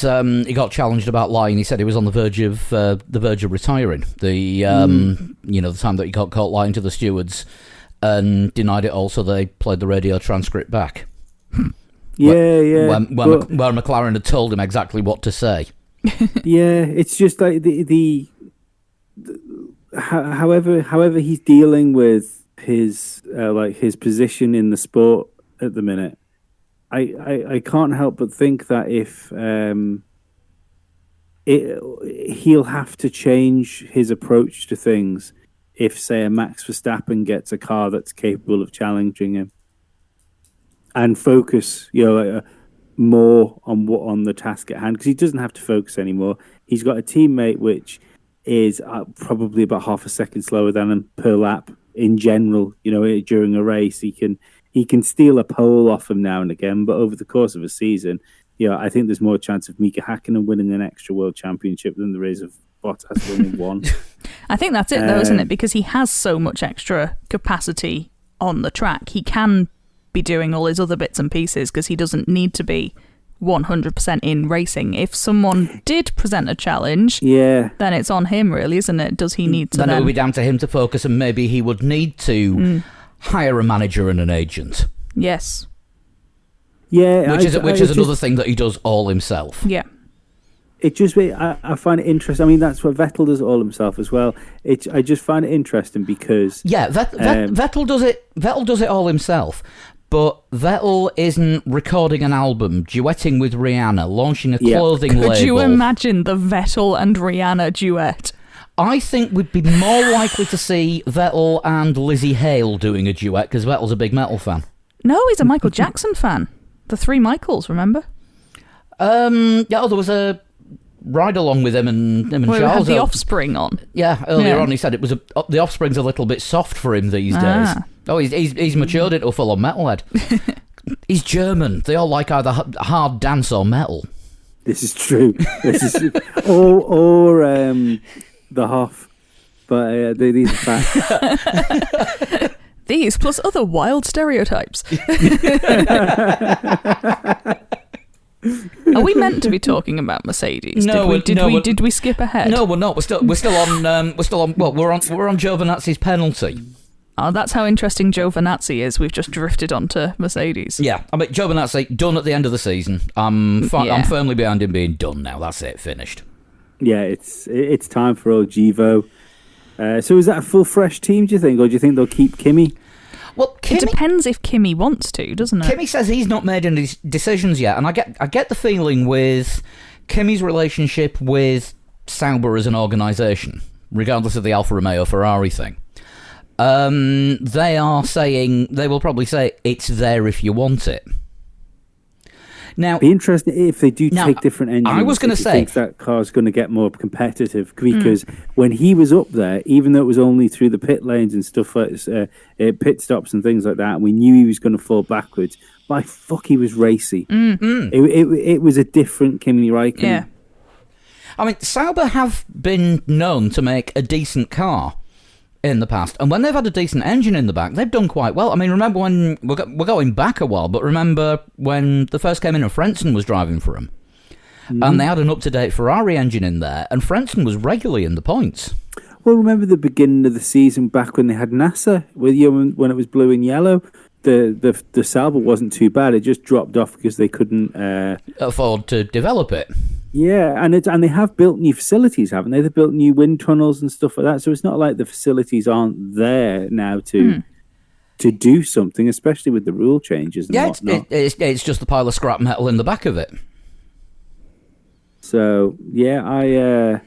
challenged about lying, he said he was on the verge of retiring. The the time that he got caught lying to the stewards and denied it all, so they played the radio transcript back. Where McLaren had told him exactly what to say. Yeah, it's just like however he's dealing with his his position in the sport at the minute. I can't help but think that if he'll have to change his approach to things if, say, a Max Verstappen gets a car that's capable of challenging him, and focus, more on the task at hand, because he doesn't have to focus anymore. He's got a teammate which is probably about half a second slower than him per lap in general. During a race, he can steal a pole off him now and again, but over the course of a season, I think there's more chance of Mika Hakkinen winning an extra world championship than there is of Bottas winning one. I think that's it, though, isn't it? Because he has so much extra capacity on the track. He can be doing all his other bits and pieces because he doesn't need to be 100% in racing. If someone did present a challenge, then it's on him, really, isn't it? Does he need to? Then it would be down to him to focus, and maybe he would need to hire a manager and an agent. Yes. Yeah, which is another thing that he does all himself. Yeah. It just, I find it interesting. I mean, that's what Vettel does all himself as well. I just find it interesting because Vettel does it. Vettel does it all himself. But Vettel isn't recording an album, duetting with Rihanna, launching a clothing label. Could you imagine the Vettel and Rihanna duet? I think we'd be more likely to see Vettel and Lizzie Hale doing a duet, because Vettel's a big metal fan. No, he's a Michael Jackson fan. The Three Michaels, remember? There was a ride-along with him and Charles. Had The Offspring on. Yeah, earlier on he said the Offspring's a little bit soft for him these days. Oh, he's matured into a full-on metalhead. He's German. They all like either hard dance or metal. This is true. Or the Hoff. But these are facts. These plus other wild stereotypes. Are we meant to be talking about Mercedes? No, did we skip ahead? No, we're not. We're still on. Well, we're on Giovanazzi's penalty. Oh, that's how interesting Giovanazzi is. We've just drifted onto Mercedes. Yeah, I mean, Giovanazzi done at the end of the season. I'm firmly behind him being done now. That's it, finished. Yeah, it's time for old Givo. So is that a full fresh team, do you think, or do you think they'll keep Kimi? Well, it depends if Kimi wants to, doesn't it? Kimi says he's not made any decisions yet, and I get the feeling with Kimi's relationship with Sauber as an organisation, regardless of the Alfa Romeo Ferrari thing, they will probably say it's there if you want it. Now, it'd be interesting if they do take different engines. I was going to say that car's going to get more competitive, because when he was up there, even though it was only through the pit lanes and stuff like pit stops and things like that, we knew he was going to fall backwards. By fuck, he was racy. It was a different Kimi Räikkönen. Yeah. I mean, Sauber have been known to make a decent car in the past, and when they've had a decent engine in the back, they've done quite well. I mean, remember when we're going back a while, but remember when the first came in and Frentzen was driving for them, and they had an up-to-date Ferrari engine in there, and Frentzen was regularly in the points. Well, remember the beginning of the season back when they had NASA with you, when it was blue and yellow. The Sauber wasn't too bad. It just dropped off because they couldn't afford to develop it. Yeah, and they have built new facilities, haven't they? They've built new wind tunnels and stuff like that. So it's not like the facilities aren't there now to do something, especially with the rule changes and whatnot. It's just the pile of scrap metal in the back of it. So yeah, I'd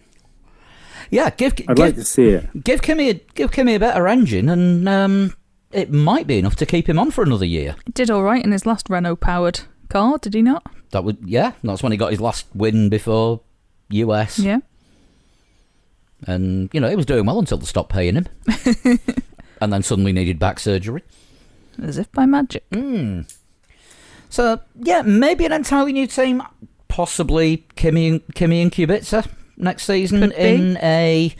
like to see it. Give Kimi a better engine, and it might be enough to keep him on for another year. He did all right in his last Renault-powered car, did he not? That's when he got his last win before US. Yeah. And, he was doing well until they stopped paying him. and then suddenly needed back surgery. As if by magic. So, yeah, maybe an entirely new team. Possibly Kimi and Kubica next season in a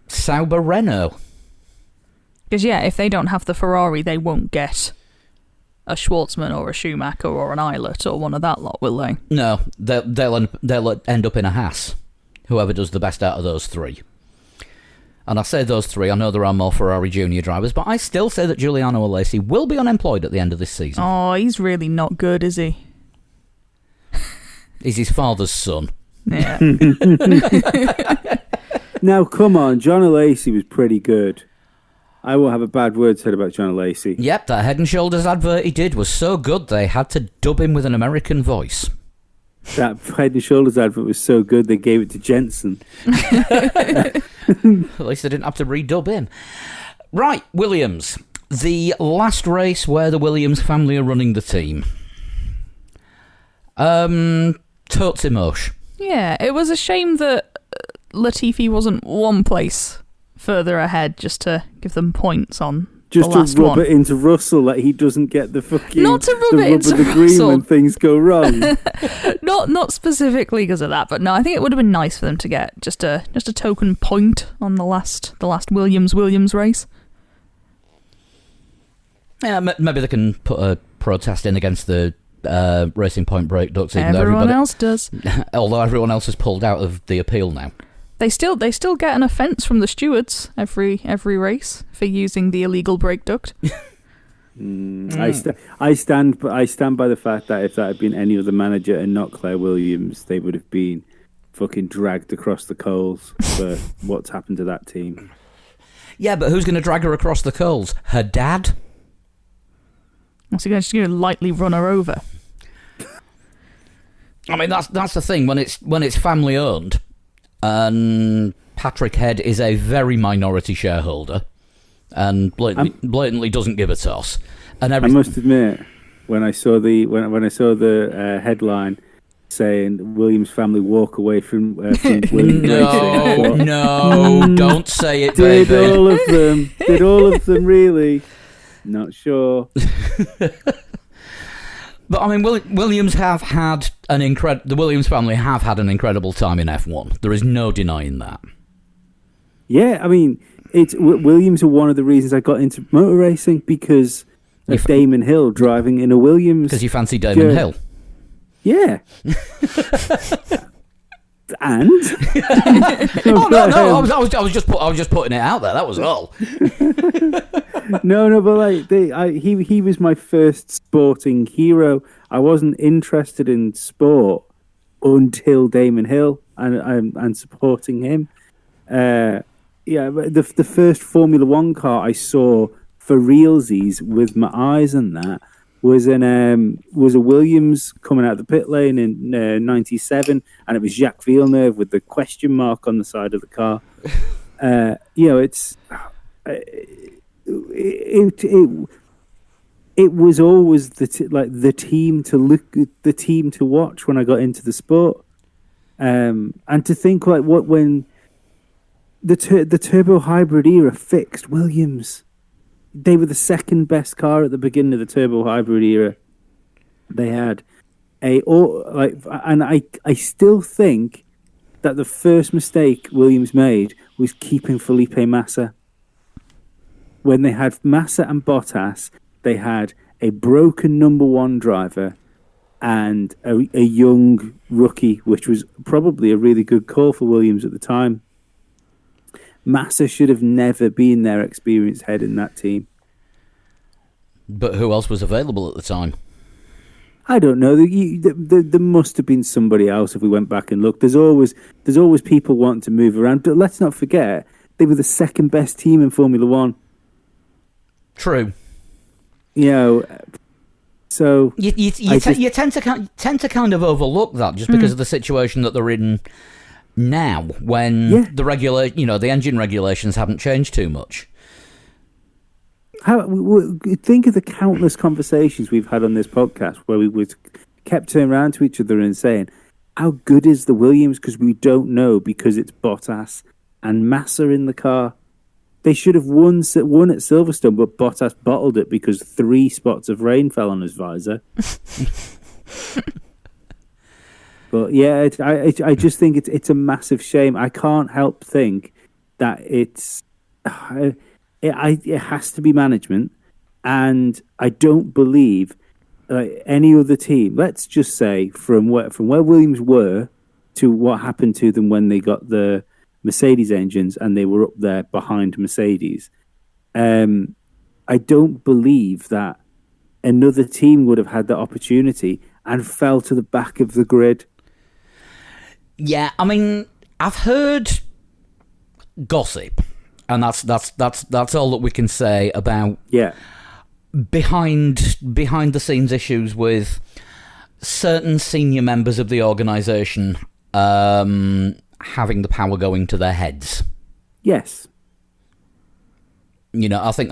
Sauber Renault. Because, yeah, if they don't have the Ferrari, they won't get a Schwartzman or a Schumacher or an Eilert or one of that lot, will they? No, they'll end up in a Haas, whoever does the best out of those three. And I say those three, I know there are more Ferrari junior drivers, but I still say that Giuliano Alesi will be unemployed at the end of this season. Oh, he's really not good, is he? He's his father's son. Yeah. Now, come on, John Alesi was pretty good. I won't have a bad word said about John Alesi. Yep, that Head & Shoulders advert he did was so good they had to dub him with an American voice. That Head & Shoulders advert was so good they gave it to Jensen. At least they didn't have to redub him. Right, Williams. The last race where the Williams family are running the team. Totes emotion. Yeah, it was a shame that Latifi wasn't one place further ahead just to give them points on just the last to rub one. it into Russell that he doesn't get the fucking Not to rub it into the green Russell. when things go wrong. Not specifically because of that, but no, I think it would have been nice for them to get just a token point on the last Williams race. Yeah, maybe they can put a protest in against the Racing Point brake ducts. Everyone else does. Although everyone else has pulled out of the appeal now. They still get an offence from the stewards every race for using the illegal brake duct. I stand by the fact that if that had been any other manager and not Claire Williams, they would have been fucking dragged across the coals for what's happened to that team. Yeah, but who's going to drag her across the coals? Her dad? So you're just going to lightly run her over. I mean, that's the thing when it's family owned, and Patrick Head is a very minority shareholder, and blatantly doesn't give a toss. And I must admit, when I saw the headline saying Williams family walk away from Williams Racing, no, don't say it, baby. Did all of them really? Not sure. But I mean, Williams have had the Williams family have had an incredible time in F1. There is no denying that. Yeah, I mean, Williams are one of the reasons I got into motor racing because of Damon Hill driving in a Williams. Because you fancy Damon Hill. Yeah. And no, I was just putting it out there. That was all. No, but like he was my first sporting hero. I wasn't interested in sport until Damon Hill and supporting him. But the first Formula One car I saw for realsies with my eyes and that was a Williams coming out of the pit lane in '97, and it was Jacques Villeneuve with the question mark on the side of the car. It was always the team to look at, the team to watch when I got into the sport, and to think when the turbo hybrid era fixed Williams. They were the second best car at the beginning of the turbo hybrid era. They had and I still think that the first mistake Williams made was keeping Felipe Massa. When they had Massa and Bottas, they had a broken number one driver and a young rookie, which was probably a really good call for Williams at the time. Massa should have never been their experienced head in that team. But who else was available at the time? I don't know. There must have been somebody else if we went back and looked. There's always people wanting to move around. But let's not forget, they were the second best team in Formula One. True. So you tend to kind of overlook that just because of the situation that they're in now, when the engine regulations haven't changed too much. Think of the countless conversations we've had on this podcast where we kept turning around to each other and saying, how good is the Williams? Because we don't know, because it's Bottas and Massa in the car. They should have won at Silverstone, but Bottas bottled it because 3 spots of rain fell on his visor. But yeah, I just think it's a massive shame. I can't help think that it has to be management, and I don't believe any other team. Let's just say from where Williams were to what happened to them when they got the Mercedes engines and they were up there behind Mercedes. I don't believe that another team would have had the opportunity and fell to the back of the grid. Yeah, I mean, I've heard gossip, and that's all that we can say about behind the scenes issues with certain senior members of the organisation having the power going to their heads. Yes. You know, I think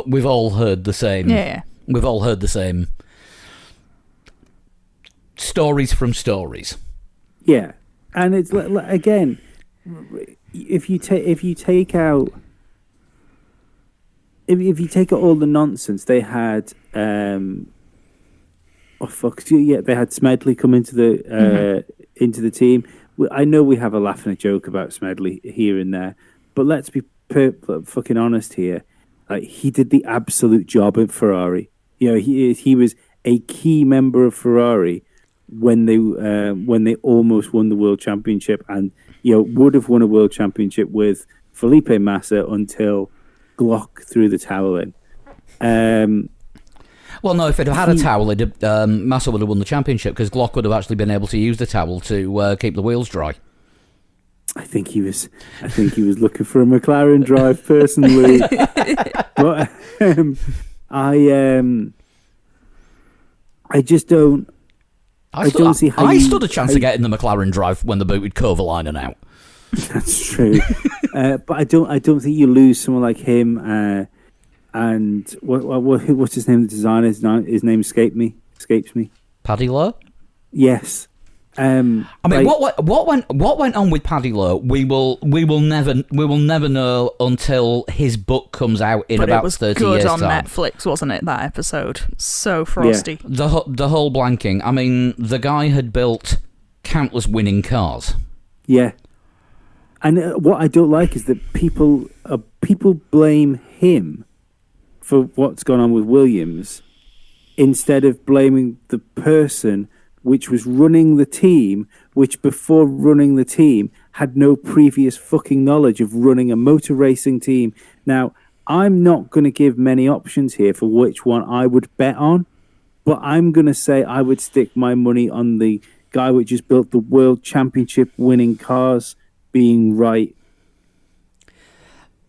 we've all heard the same. Yeah. We've all heard the same stories from stories. Yeah, and it's again, if you take out all the nonsense they had, they had Smedley come into the team. I know we have a laugh and a joke about Smedley here and there, but let's be fucking honest here. Like, he did the absolute job at Ferrari. You know, he was a key member of Ferrari when they almost won the world championship, and would have won a world championship with Felipe Massa until Glock threw the towel in. Well, no, if it had a towel, Massa would have won the championship because Glock would have actually been able to use the towel to keep the wheels dry. I think he was looking for a McLaren drive personally, but I just don't. I don't see how I stood a chance of getting the McLaren drive when they booted Kovalainen out. That's true, but I don't think you lose someone like him. And what's his name? The designer. His name escapes me. Paddy Lowe. Yes. I mean, what went on with Paddy Lowe? We will never know until his book comes out in about 30 years' time. It was good on Netflix, wasn't it? That episode, so frosty. Yeah. The whole blanking. I mean, the guy had built countless winning cars. Yeah, and what I don't like is that people blame him for what's gone on with Williams instead of blaming the person which was running the team, which before running the team had no previous fucking knowledge of running a motor racing team. Now, I'm not going to give many options here for which one I would bet on, but I'm going to say I would stick my money on the guy which has built the world championship winning cars being right.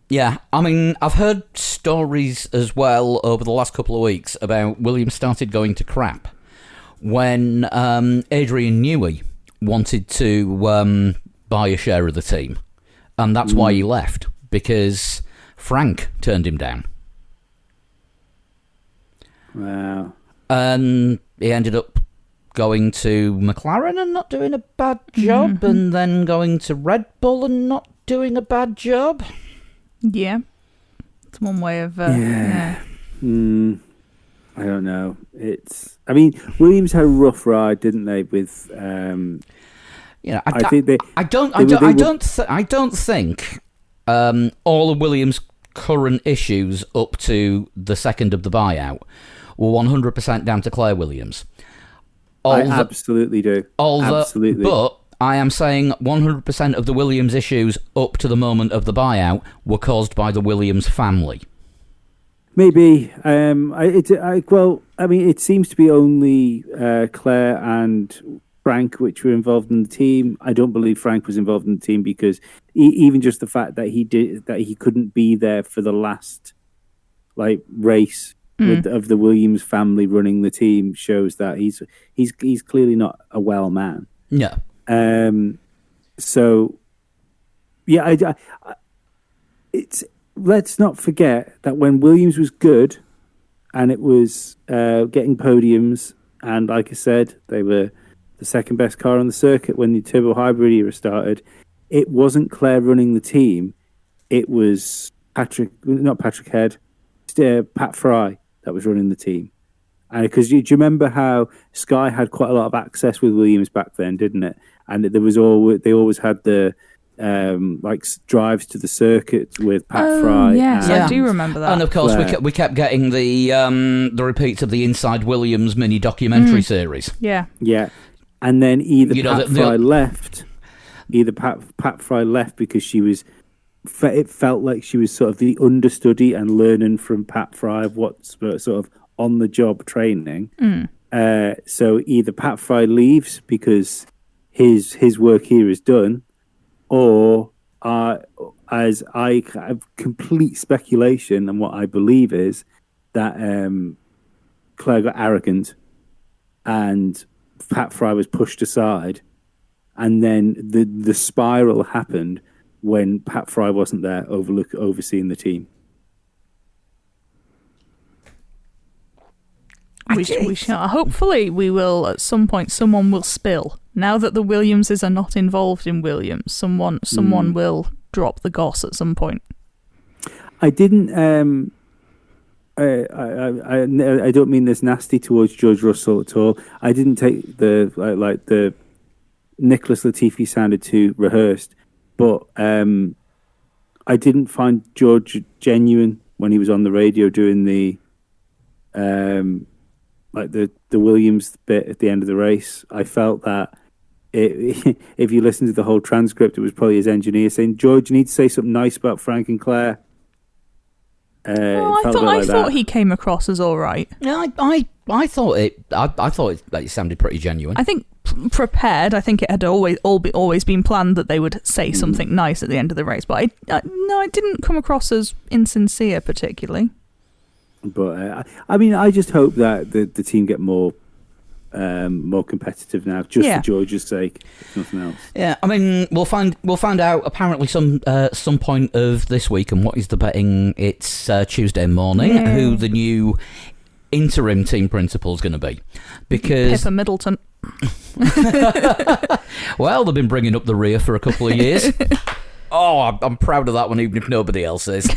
Yeah, I mean, I've heard stories as well over the last couple of weeks about Williams started going to crap when Adrian Newey wanted to buy a share of the team. And that's why he left, because Frank turned him down. Wow. And he ended up going to McLaren and not doing a bad job, and then going to Red Bull and not doing a bad job. Yeah. It's one way of... I don't know. Williams had a rough ride, didn't they? With I don't think all of Williams' current issues up to the second of the buyout were 100% down to Claire Williams. Absolutely do. Absolutely. But I am saying 100% of the Williams issues up to the moment of the buyout were caused by the Williams family. Maybe. It seems to be only Claire and Frank which were involved in the team. I don't believe Frank was involved in the team because even just the fact that he couldn't be there for the last race of the Williams family running the team shows that he's clearly not a well man. Yeah. Let's not forget that when Williams was good and it was getting podiums, and like I said, they were the second best car on the circuit when the turbo hybrid era started, it wasn't Claire running the team. it was Pat Fry that was running the team. And because do you remember how Sky had quite a lot of access with Williams back then, didn't it? And they always had the drives to the circuit with Pat Fry. Yes, I do remember that. And of course, we kept getting the repeats of the Inside Williams mini documentary series. Yeah. And then Pat Fry left because she was. It felt like she was sort of the understudy and learning from Pat Fry of what's sort of on the job training. So either Pat Fry leaves because his work here is done, or as I have complete speculation, and what I believe is that Claire got arrogant and Pat Fry was pushed aside, and then the spiral happened when Pat Fry wasn't there overseeing the team. We shall. Hopefully, we will at some point. Someone will spill. Now that the Williamses are not involved in Williams, someone will drop the goss at some point. I didn't. I don't mean this nasty towards George Russell at all. I didn't take the Nicholas Latifi sounded too rehearsed, but I didn't find George genuine when he was on the radio doing the Williams bit at the end of the race. I felt that if you listen to the whole transcript, it was probably his engineer saying, "George, you need to say something nice about Frank and Claire." I thought he came across as all right. Yeah, I thought it sounded pretty genuine. I think prepared. I think it had always been planned that they would say something nice at the end of the race, but it didn't come across as insincere particularly. But I just hope that the team get more competitive now, just for George's sake, if nothing else. Yeah, I mean, we'll find out apparently some point of this week. And what is the betting? It's Tuesday morning. Who the new interim team principal is going to be? Because Pippa Middleton. Well, they've been bringing up the rear for a couple of years. I'm proud of that one, even if nobody else is.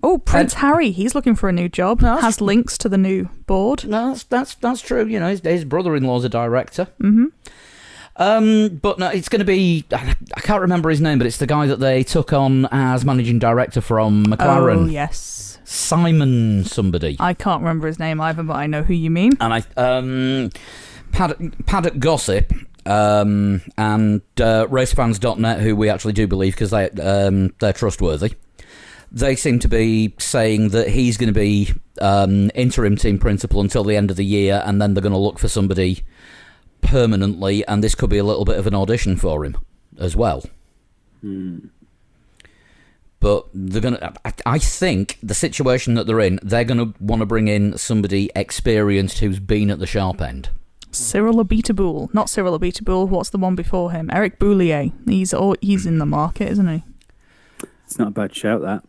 Oh, Prince Harry, he's looking for a new job. Has links to the new board. No, that's true. You know, his brother-in-law's a director. But no, it's going to be. I can't remember his name, but it's the guy that they took on as managing director from McLaren. Oh yes, Simon somebody. I can't remember his name either, but I know who you mean. And Paddock Gossip. And racefans.net, who we actually do believe because they're trustworthy. They seem to be saying that he's going to be interim team principal until the end of the year, and then they're going to look for somebody permanently, and this could be a little bit of an audition for him as well. But they're going to. I think the situation that they're in, they're going to want to bring in somebody experienced who's been at the sharp end. Cyril Abitaboul. Not Cyril Abitaboul. What's the one before him? Eric Boulier. He's in the market, isn't he? It's not a bad shout, that.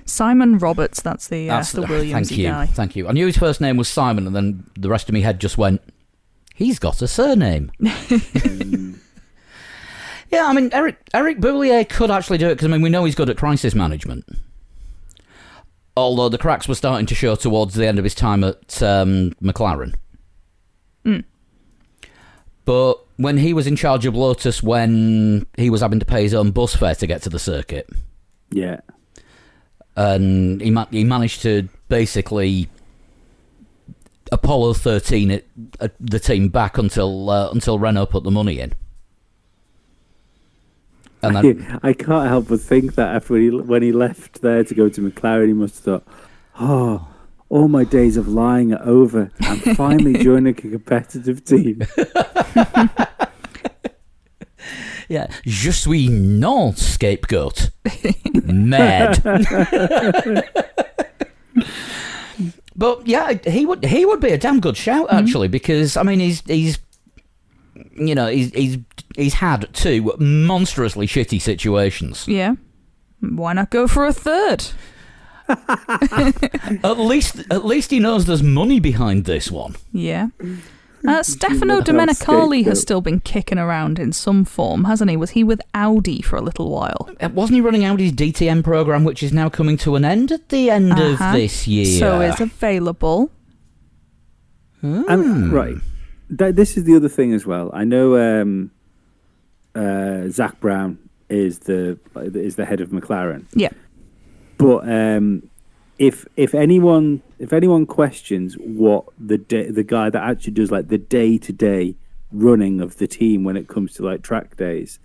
Simon Roberts, that's the Williams guy. Thank you. I knew his first name was Simon, and then the rest of me head just went, he's got a surname. Yeah, I mean, Eric Boulier could actually do it, because, I mean, we know he's good at crisis management. Although the cracks were starting to show towards the end of his time at McLaren. But when he was in charge of Lotus, when he was having to pay his own bus fare to get to the circuit... Yeah. And he managed to basically Apollo 13 the team back until Renault put the money in. And then, I can't help but think that after when he left there to go to McLaren, he must have thought, all my days of lying are over. I'm finally joining a competitive team. Yeah, je suis non scapegoat. Mad. But yeah, he would be a damn good shout actually, because I mean he's had two monstrously shitty situations. Yeah, why not go for a third? At least he knows there's money behind this one. Yeah. Stefano Domenicali has still been kicking around in some form, hasn't he? Was he with Audi for a little while? Wasn't he running Audi's DTM program, which is now coming to an end at the end of this year? So is available. Right. This is the other thing as well. I know Zach Brown is the head of McLaren. Yeah. But if anyone questions what the guy that actually does like the day-to-day running of the team when it comes to like track days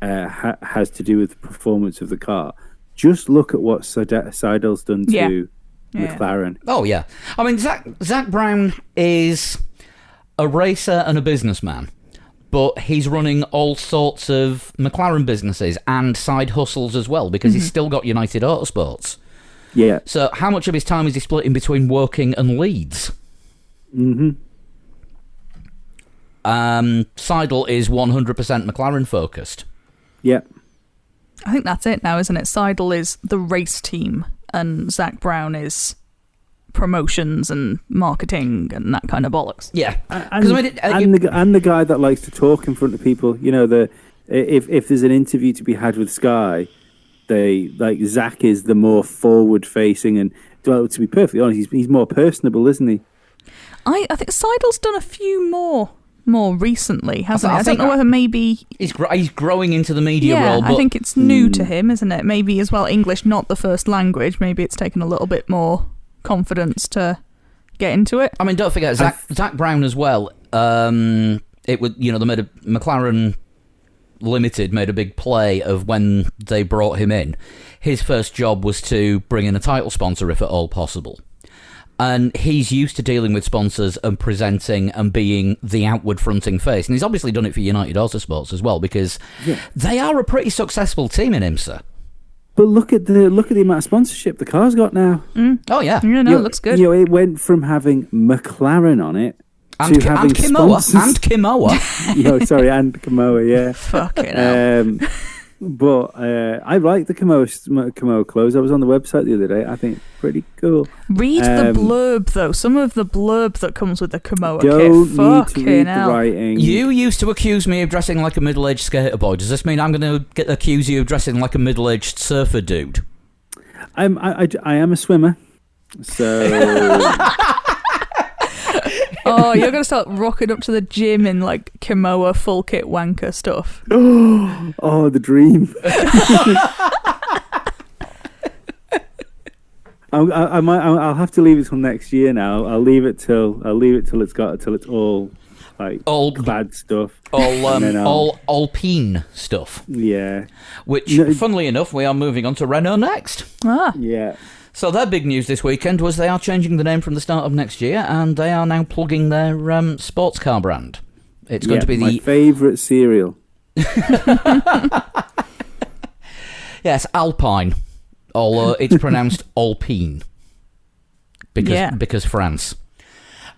has to do with the performance of the car, just look at what Seidel's done to McLaren. Oh yeah, I mean Zach Brown is a racer and a businessman, but he's running all sorts of McLaren businesses and side hustles as well because he's still got United Autosports. Yeah. So how much of his time is he splitting between working and Leeds? Seidel is 100% McLaren focused. Yeah. I think that's it now, isn't it? Seidel is the race team and Zach Brown is promotions and marketing and that kind of bollocks. Yeah. And the guy that likes to talk in front of people, you know, if there's an interview to be had with Sky, Zach is the more forward-facing, and to be perfectly honest, he's more personable, isn't he? I think Seidel's done a few more recently, hasn't he? I don't know whether maybe he's growing into the media role. But I think it's new to him, isn't it? Maybe as well, English not the first language. Maybe it's taken a little bit more confidence to get into it. I mean, don't forget Zach Brown as well. It would, you know, they made McLaren Limited made a big play of when they brought him in. His first job was to bring in a title sponsor if at all possible. And he's used to dealing with sponsors and presenting and being the outward fronting face. And he's obviously done it for United Autosports as well because they are a pretty successful team in IMSA. But look at the amount of sponsorship the car's got now. Oh yeah. Yeah, no, it looks good. You know, it went from having McLaren on it and Kimoa. And Kimoa, yeah. Fucking hell. But I like the Kimoa clothes. I was on the website the other day. I think pretty cool. Read the blurb, though. Some of the blurb that comes with the Kimoa kit. Don't need to read the writing. You used to accuse me of dressing like a middle-aged skater boy. Does this mean I'm going to accuse you of dressing like a middle-aged surfer dude? I am a swimmer, so... Oh, you're going to start rocking up to the gym in, like, Kimoa full kit wanker stuff. Oh, the dream. I'll have to leave it till next year now. I'll leave it till it's all, like, all bad stuff. All Alpine stuff. Yeah. Which, funnily enough, we are moving on to Renault next. Yeah. So their big news this weekend was they are changing the name from the start of next year, and they are now plugging their sports car brand. It's going to be my favourite cereal. Yes, Alpine, although it's pronounced Alpine because France.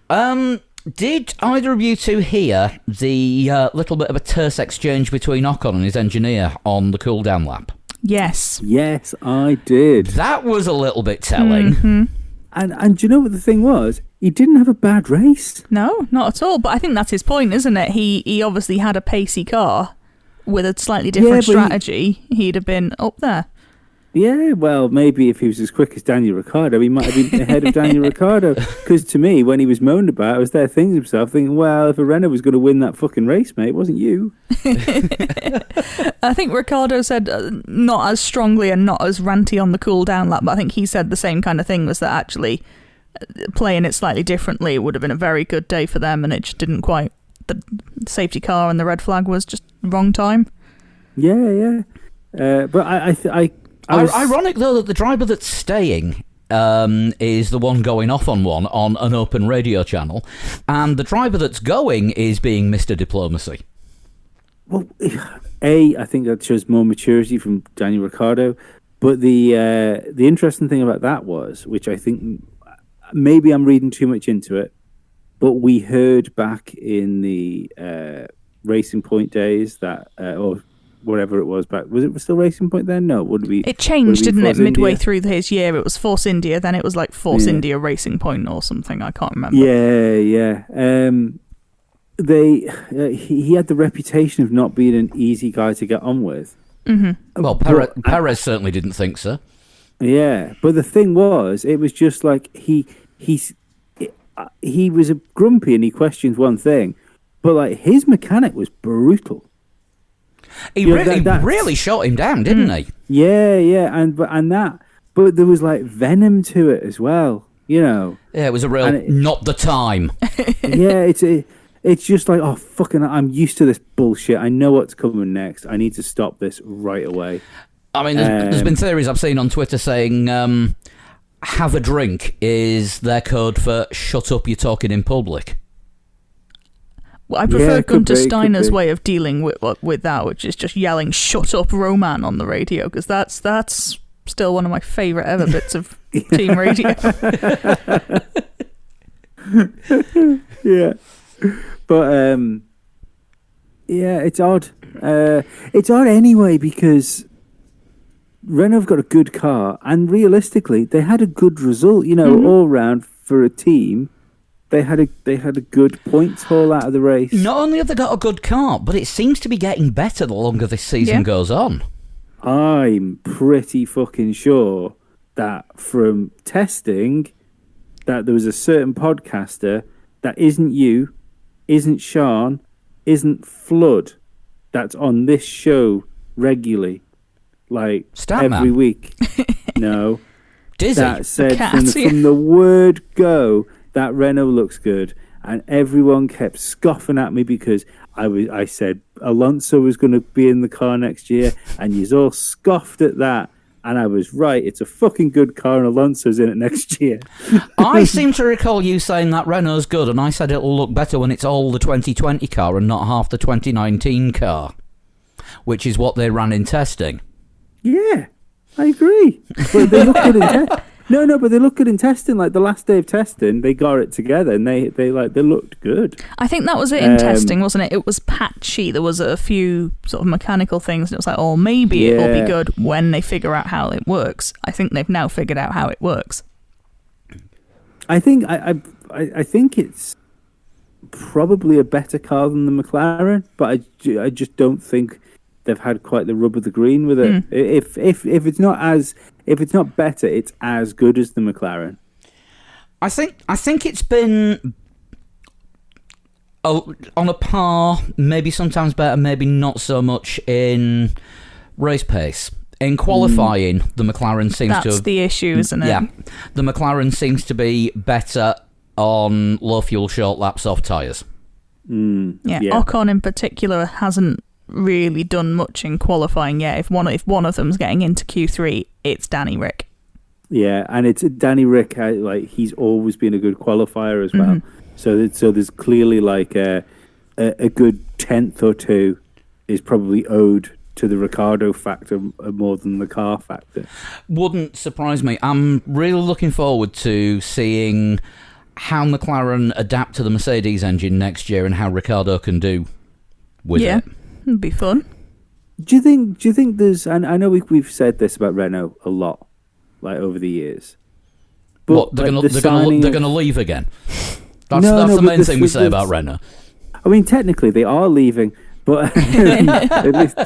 Did either of you two hear the little bit of a terse exchange between Ocon and his engineer on the cool-down lap? Yes. Yes, I did. That was a little bit telling. Mm-hmm. And do you know what the thing was? He didn't have a bad race. No, not at all. But I think that's his point, isn't it? He obviously had a pacey car with a slightly different strategy. He'd have been up there. Yeah, well, maybe if he was as quick as Daniel Ricciardo, he might have been ahead of Daniel Ricciardo. Because to me, when he was moaned about, I was there thinking to himself, thinking, well, if a Renault was going to win that fucking race, mate, it wasn't you. I think Ricciardo said not as strongly and not as ranty on the cool down lap, but I think he said the same kind of thing, was that actually playing it slightly differently would have been a very good day for them, and it just didn't quite. The safety car and the red flag was just wrong time. Yeah. But ironic though that the driver that's staying is the one going off on one on an open radio channel, and the driver that's going is being Mr. Diplomacy. Well, I think that shows more maturity from Daniel Ricciardo. But the interesting thing about that was, which I think maybe I'm reading too much into it, but we heard back in the Racing Point days that, or whatever it was back, was it still Racing Point then? No, would it be? It changed, didn't it? Midway through his year, it was Force India, then it was like Force India Racing Point or something. I can't remember. Yeah. he had the reputation of not being an easy guy to get on with. Mm-hmm. Well, Perez certainly didn't think so. Yeah, but the thing was, it was just like he was a grumpy and he questioned one thing, but like his mechanic was brutal. He really shot him down, didn't he? Yeah, but there was like venom to it as well. Yeah, it was a real not the time. Yeah, it's just like, oh fucking, I'm used to this bullshit. I know what's coming next. I need to stop this right away. I mean, there's been theories I've seen on Twitter saying have a drink is their code for shut up, you're talking in public. Well, I prefer Gunter Steiner's way of dealing with that, which is just yelling "Shut up, Roman" on the radio, because that's still one of my favourite ever bits of team radio. Yeah, but it's odd. It's odd anyway because Renault have got a good car, and realistically, they had a good result. All round for a team. They had a good points haul out of the race. Not only have they got a good car, but it seems to be getting better the longer this season goes on. I'm pretty fucking sure that from testing, that there was a certain podcaster that isn't you, isn't Sean, isn't Flood, that's on this show regularly, like every week. No, Dizzy. That said from the word go, that Renault looks good, and everyone kept scoffing at me because I said Alonso was going to be in the car next year, and you all scoffed at that, and I was right. It's a fucking good car, and Alonso's in it next year. I seem to recall you saying that Renault's good, and I said it'll look better when it's all the 2020 car and not half the 2019 car, which is what they ran in testing. Yeah, I agree. But they look good in testing. No, but they look good in testing. Like the last day of testing, they got it together and they looked good. I think that was it in testing, wasn't it? It was patchy. There was a few sort of mechanical things, and it was like, oh, maybe it'll be good when they figure out how it works. I think they've now figured out how it works. I think I think it's probably a better car than the McLaren, but I just don't think they've had quite the rub of the green with it. If it's not better, it's as good as the McLaren. I think it's been on a par, maybe sometimes better, maybe not so much in race pace. In qualifying, the McLaren seems to have... That's the issue, isn't it? Yeah. The McLaren seems to be better on low-fuel short-lap soft tyres. Yeah, Ocon in particular hasn't really done much in qualifying yet. If one of them's getting into Q3, it's Danny Rick. Yeah, and it's Danny Rick. Like he's always been a good qualifier as well. So there's clearly like a good 10th or 2 is probably owed to the Ricciardo factor more than the car factor. Wouldn't surprise me. I'm really looking forward to seeing how McLaren adapt to the Mercedes engine next year and how Ricciardo can do with it. It'd be fun. Do you think there's? And I know we've said this about Renault a lot, like over the years. But what, they're gonna leave again? That's the main thing we say about Renault. I mean, technically they are leaving, but at least,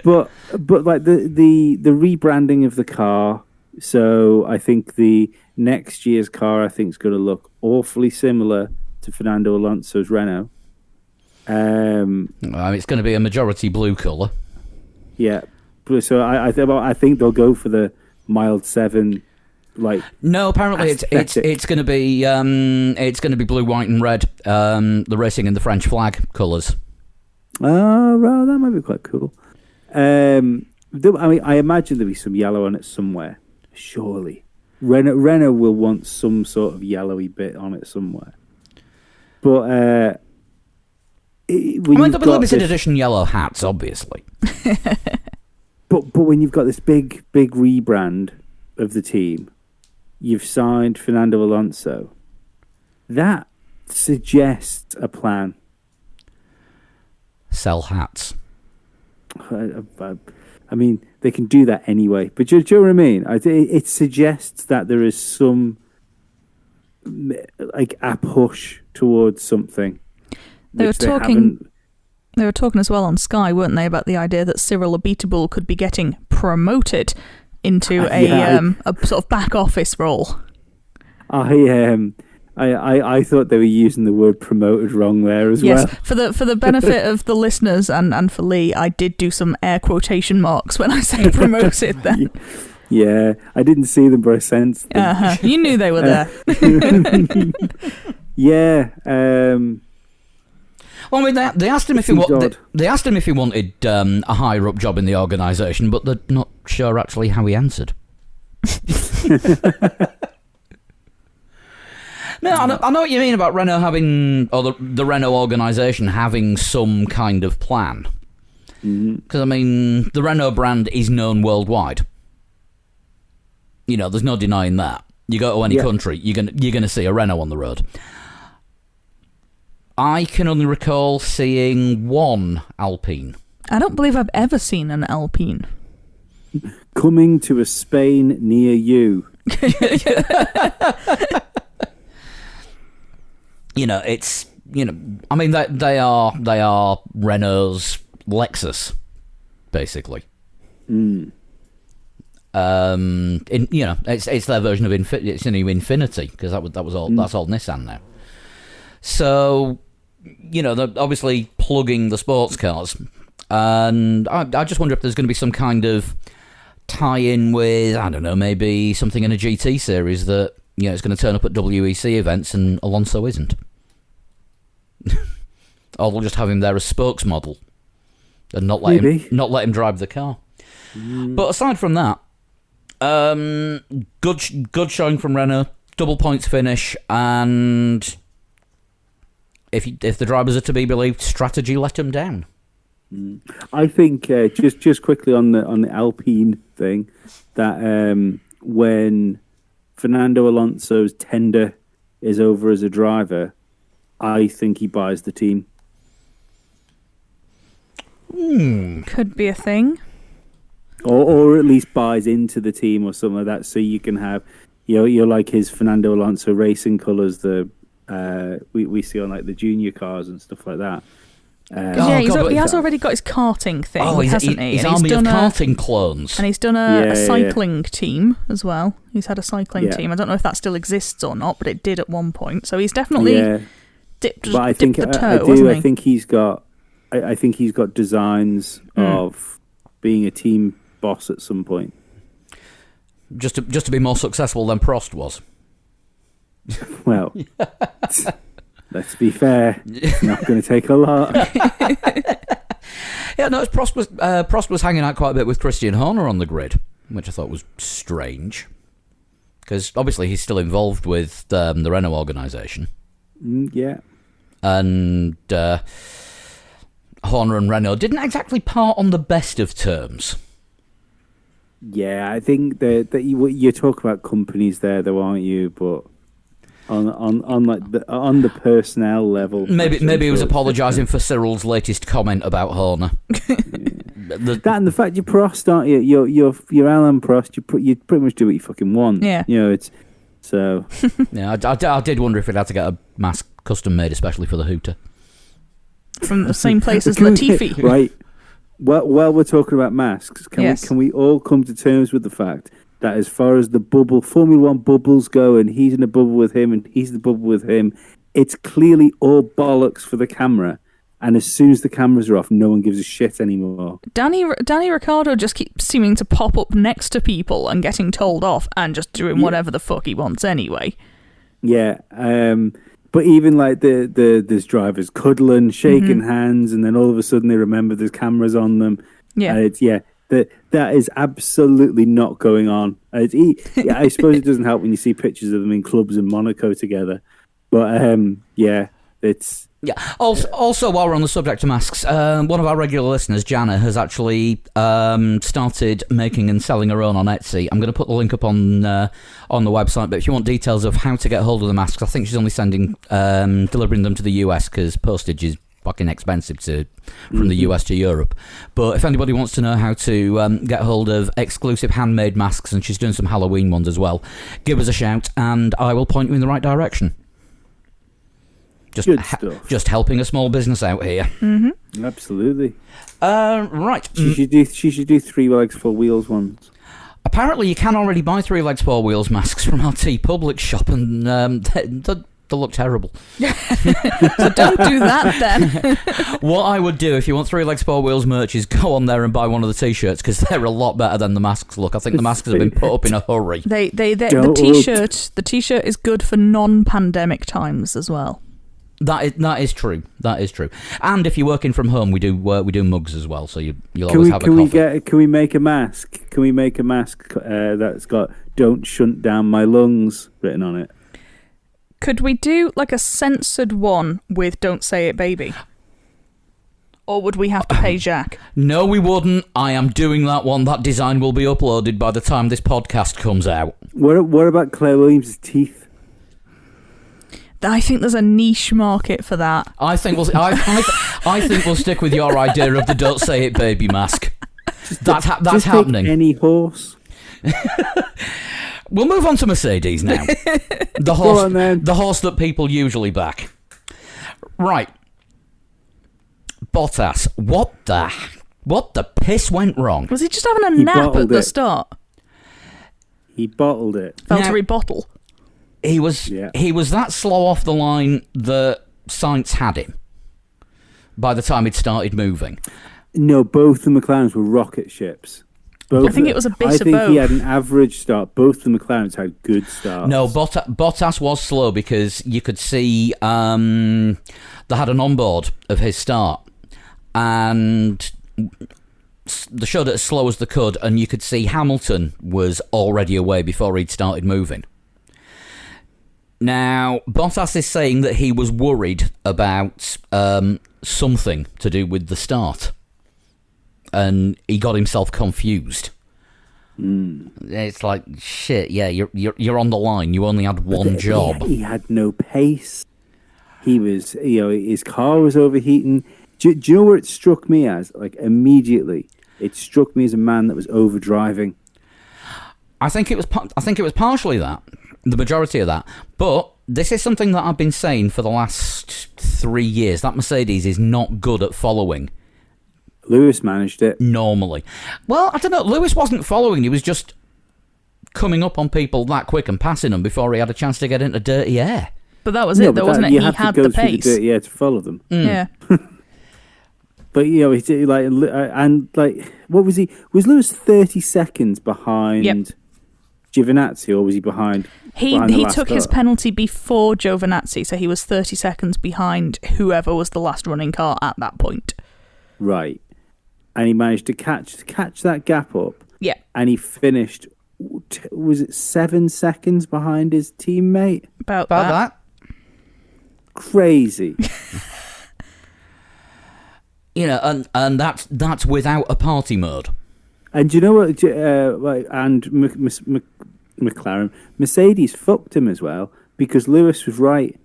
but like the rebranding of the car. So I think the next year's car is going to look awfully similar to Fernando Alonso's Renault. It's going to be a majority blue colour. Yeah, so I think they'll go for the mild 7. Like no, apparently it's going to be blue, white, and red. The racing in the French flag colours. Oh, well, that might be quite cool. I mean, I imagine there'll be some yellow on it somewhere. Surely, Renault will want some sort of yellowy bit on it somewhere. But there'll be limited edition yellow hats, obviously. But when you've got this big rebrand of the team, you've signed Fernando Alonso. That suggests a plan. Sell hats. I mean, they can do that anyway. But do you know what I mean? It suggests that there is some like a push towards something. They were talking. They were talking as well on Sky, weren't they, about the idea that Cyril Abiteboul could be getting promoted into a sort of back office role. I thought they were using the word promoted wrong there as well. Yes, for the benefit of the listeners and for Lee, I did do some air quotation marks when I said promoted then. Yeah, I didn't see them, but I sensed them. You knew they were there. Yeah. Well, I mean, they asked him if he they asked him if he wanted a higher up job in the organisation, but they're not sure actually how he answered. No, I know what you mean about Renault having, or the Renault organisation having some kind of plan. Because, I mean, the Renault brand is known worldwide. You know, there's no denying that. You go to any country, you're gonna see a Renault on the road. I can only recall seeing one Alpine. I don't believe I've ever seen an Alpine. Coming to a Spain near you. You know, it's, you know, I mean, they are Renault's Lexus, basically. You know, it's their version of it's a new Infinity, because that was all that's all Nissan now. So, you know, they're obviously plugging the sports cars, and I just wonder if there's going to be some kind of tie-in with, I don't know, maybe something in a GT series that, you know, it's going to turn up at WEC events and Alonso isn't. Or they'll just have him there as spokesmodel and not let him drive the car. But aside from that, good showing from Renault, double points finish, and if the drivers are to be believed, strategy let them down. I think just quickly on the Alpine thing, that when Fernando Alonso's tender is over as a driver, I think he buys the team. Could be a thing. Or at least buys into the team or something like that, so you can have, you know, you're like his Fernando Alonso racing colours, the we see on like the junior cars and stuff like that. He has already got his karting thing, hasn't he? His army of karting clones. And he's done a cycling team as well. He's had a cycling team. I don't know if that still exists or not, but it did at one point. So he's definitely dipped the toe, hasn't he? I think he's got designs of being a team boss at some point. Just to be more successful than Prost was. Well, let's be fair. It's not going to take a lot. Yeah, no, Prost was hanging out quite a bit with Christian Horner on the grid, which I thought was strange, because obviously he's still involved with the Renault organisation. Yeah, and Horner and Renault didn't exactly part on the best of terms. Yeah, I think that you talk about companies there, though, aren't you? But on the personnel level, maybe he was apologising for Cyril's latest comment about Horner. That and the fact you're Prost, aren't you? You're Alan Prost. You pretty much do what you fucking want. Yeah, you know it's so. Yeah, I did wonder if it had to get a mask custom made especially for the Hooter from the same place as Latifi, right? Well, while we're talking about masks, can we all come to terms with the fact that as far as the Formula One bubbles go, and he's in a bubble with him, and he's in a bubble with him, it's clearly all bollocks for the camera. And as soon as the cameras are off, no one gives a shit anymore. Danny Ricciardo just keeps seeming to pop up next to people and getting told off and just doing whatever the fuck he wants anyway. Yeah, but even like there's drivers cuddling, shaking hands, and then all of a sudden they remember there's cameras on them. Yeah, that is absolutely not going on. I suppose it doesn't help when you see pictures of them in clubs in Monaco together. But it's. Yeah. Also, while we're on the subject of masks, one of our regular listeners, Jana, has actually started making and selling her own on Etsy. I'm going to put the link up on the website, but if you want details of how to get hold of the masks, I think she's only delivering them to the US because postage is fucking expensive from the US to Europe. But if anybody wants to know how to get hold of exclusive handmade masks, and she's doing some Halloween ones as well, give us a shout and I will point you in the right direction. Good stuff. Just helping a small business out here. Mm-hmm. Absolutely. Right. She should do 3 legs, 4 wheels ones. Apparently, you can already buy 3 legs, 4 wheels masks from our TeePublic shop, and they look terrible. So don't do that then. What I would do if you want 3 legs, 4 wheels merch is go on there and buy one of the t-shirts, because they're a lot better than the masks look. I think the masks have been put up in a hurry. The t-shirt is good for non-pandemic times as well. That is true. That is true. And if you're working from home, we do mugs as well. So you'll always have a coffee. Can we make a mask? Can we make a mask that's got "Don't shunt down my lungs" written on it? Could we do like a censored one with "Don't say it, baby"? Or would we have to pay Jacques? No, we wouldn't. I am doing that one. That design will be uploaded by the time this podcast comes out. What about Claire Williams' teeth? I think there's a niche market for that. I think we'll stick with your idea of the "Don't say it, baby" mask. That's happening. Take any horse. We'll move on to Mercedes now. The horse that people usually back. Right. Bottas. What the piss went wrong? Was he just having a nap at the start? He bottled it. Valtteri bottle. He was that slow off the line that Sainz had him by the time he'd started moving. No, both the McLarens were rocket ships. I think it was a bit of both. I think he had an average start. Both the McLarens had good starts. No, Bottas was slow because you could see they had an onboard of his start, and they showed it as slow as they could, and you could see Hamilton was already away before he'd started moving. Now, Bottas is saying that he was worried about something to do with the start, and he got himself confused. It's like, shit, yeah, you're on the line. You only had one job. He had no pace. He was, his car was overheating. Do you know where it struck me as? Like, immediately, it struck me as a man that was overdriving. I think it was partially that. The majority of that. But this is something that I've been saying for the last 3 years. That Mercedes is not good at following. Lewis managed it. Normally. Well, I don't know. Lewis wasn't following. He was just coming up on people that quick and passing them before he had a chance to get into dirty air. But that was it, though, wasn't it? You he had had to go the pace. Through the dirty air to follow them. Yeah. But, what was he? Was Lewis 30 seconds behind Giovinazzi, or was he behind? He took his penalty before Giovinazzi, so he was 30 seconds behind whoever was the last running car at that point. Right. And he managed to catch that gap up. Yeah. And he finished, was it 7 seconds behind his teammate? About that. Crazy. And that's without a party mode. And do you know what? McLaren, Mercedes fucked him as well, because Lewis was right.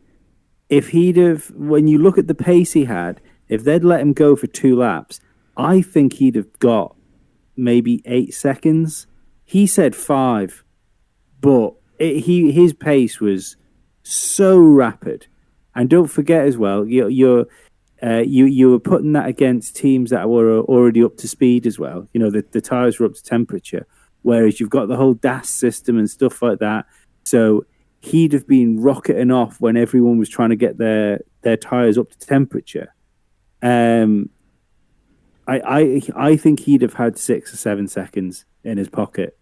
If when you look at the pace he had, if they'd let him go for 2 laps, I think he'd have got maybe 8 seconds. He said 5, but his pace was so rapid. And don't forget as well, you were putting that against teams that were already up to speed as well. The tyres were up to temperature, whereas you've got the whole DAS system and stuff like that. So he'd have been rocketing off when everyone was trying to get their tyres up to temperature. I think he'd have had 6 or 7 seconds in his pocket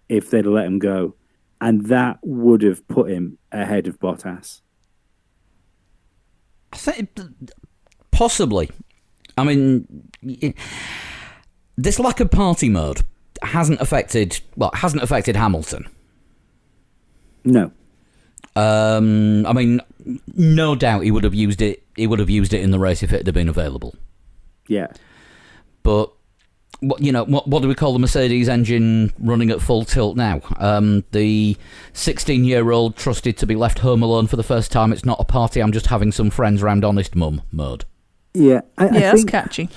if they'd have let him go, and that would have put him ahead of Bottas. I think possibly. I mean, this lack of party mode hasn't affected Hamilton. No. I mean, no doubt he would have used it. He would have used it in the race if it had been available. Yeah. But what do we call the Mercedes engine running at full tilt now? The 16-year-old trusted to be left home alone for the first time. It's not a party. I'm just having some friends round honest mum mode. Yeah, I that's think, catchy.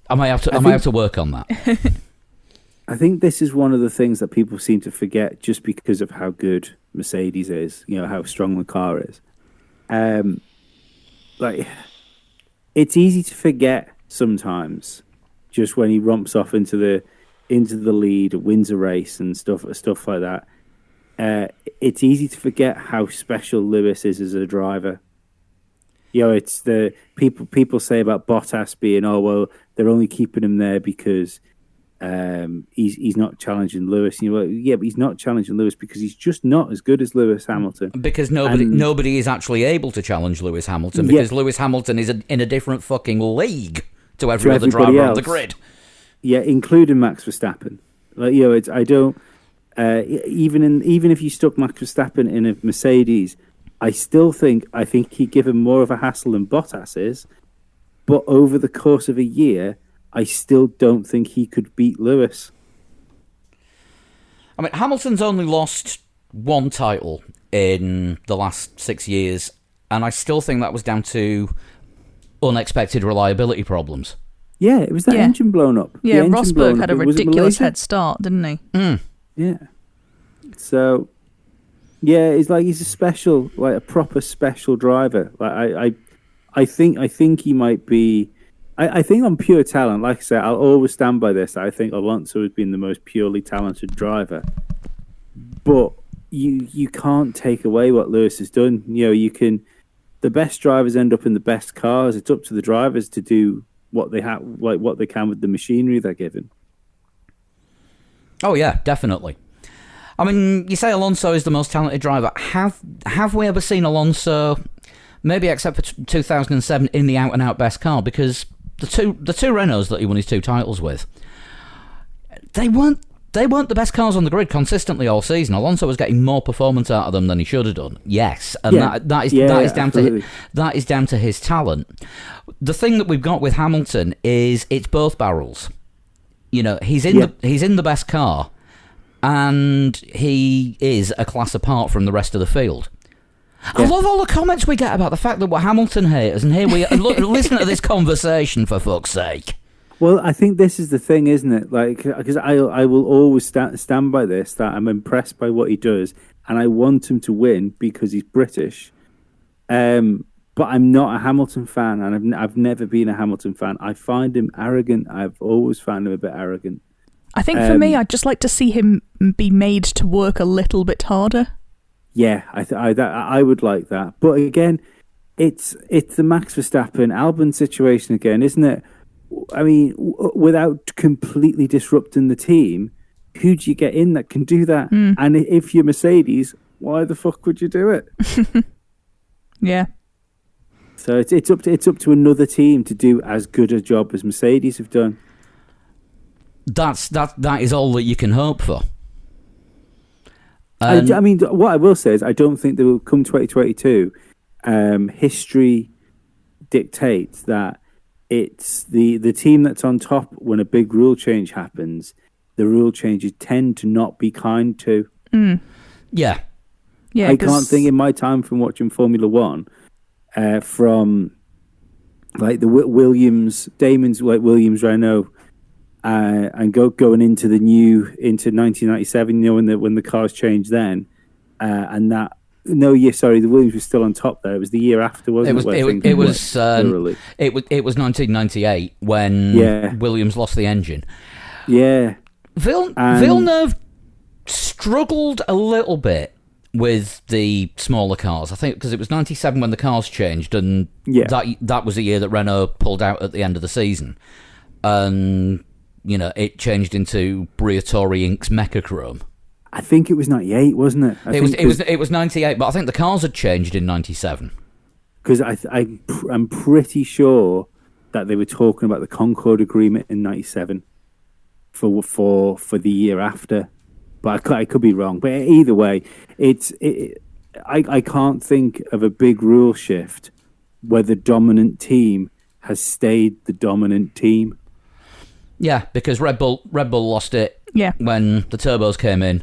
I might have to work on that. I think this is one of the things that people seem to forget just because of how good Mercedes is, how strong the car is. like, it's easy to forget sometimes, just when he romps off into the lead, wins a race and stuff like that. It's easy to forget how special Lewis is as a driver. It's the people say about Bottas being, oh well, they're only keeping him there because he's not challenging Lewis. But he's not challenging Lewis because he's just not as good as Lewis Hamilton. Because nobody is actually able to challenge Lewis Hamilton because Lewis Hamilton is in a different fucking league to every other driver on the grid. Yeah, including Max Verstappen. I don't. Even if you stuck Max Verstappen in a Mercedes, I think he'd give him more of a hassle than Bottas is. But over the course of a year, I still don't think he could beat Lewis. I mean, Hamilton's only lost one title in the last 6 years, and I still think that was down to unexpected reliability problems. Yeah, it was that engine blown up. Yeah, Rosberg had a ridiculous head start, didn't he? Mm. Yeah. So, it's like he's a special, like a proper special driver. Like I think he might be. I think on pure talent, like I said, I'll always stand by this. I think Alonso has been the most purely talented driver, but you can't take away what Lewis has done. You can. The best drivers end up in the best cars. It's up to the drivers to do what they can with the machinery they're given. Oh yeah, definitely. I mean, you say Alonso is the most talented driver. Have we ever seen Alonso, maybe except for 2007, in the out-and-out best car? Because the two Renaults that he won his 2 titles with, they weren't the best cars on the grid consistently all season. Alonso was getting more performance out of them than he should have done. Yes, and that is down to his talent. The thing that we've got with Hamilton is it's both barrels. He's in the best car, and he is a class apart from the rest of the field. I love all the comments we get about the fact that we're Hamilton haters, and here we are. Listen to this conversation, for fuck's sake. Well, I think this is the thing, isn't it? Like, because I will always stand by this, that I'm impressed by what he does, and I want him to win because he's British. But I'm not a Hamilton fan, and I've never been a Hamilton fan. I find him arrogant. I've always found him a bit arrogant. I think for me, I'd just like to see him be made to work a little bit harder. Yeah, I would like that. But again, it's the Max Verstappen Albon situation again, isn't it? I mean, without completely disrupting the team, who do you get in that can do that? Mm. And if you're Mercedes, why the fuck would you do it? Yeah. So it's up to another team to do as good a job as Mercedes have done. That is all that you can hope for. I mean, what I will say is I don't think there will come 2022. History dictates that it's the team that's on top when a big rule change happens. The rule changes tend to not be kind to. Mm. Yeah. I can't think in my time from watching Formula One, from like the Williams, Damon's like Williams Renault, and going into 1997, when the cars changed then, and that. No, sorry, the Williams was still on top there. It was the year after, wasn't it? It was 1998 when Williams lost the engine. Yeah. Villeneuve struggled a little bit with the smaller cars, I think, because it was 97 when the cars changed, and that was the year that Renault pulled out at the end of the season. And, it changed into Briatore Inc.'s Mechachrome. I think it was 98, wasn't it? It was 98, but I think the cars had changed in 97. Because I'm pretty sure that they were talking about the Concorde Agreement in 97 for the year after. But I could be wrong. But either way, I can't think of a big rule shift where the dominant team has stayed the dominant team. Yeah, because Red Bull lost it when the turbos came in.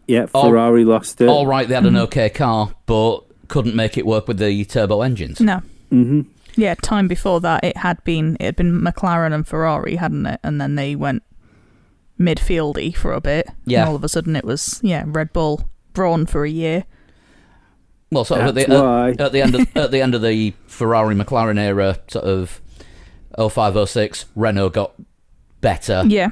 Yeah, Ferrari lost it. All right, they had an okay car, but couldn't make it work with the turbo engines. No. Mm-hmm. Yeah, time before that, it had been McLaren and Ferrari, hadn't it? And then they went midfieldy for a bit. Yeah. And all of a sudden, it was Red Bull, Brawn for a year. Well, sort of That's at the end of the Ferrari McLaren era, sort of 05, 06, Renault got better. Yeah.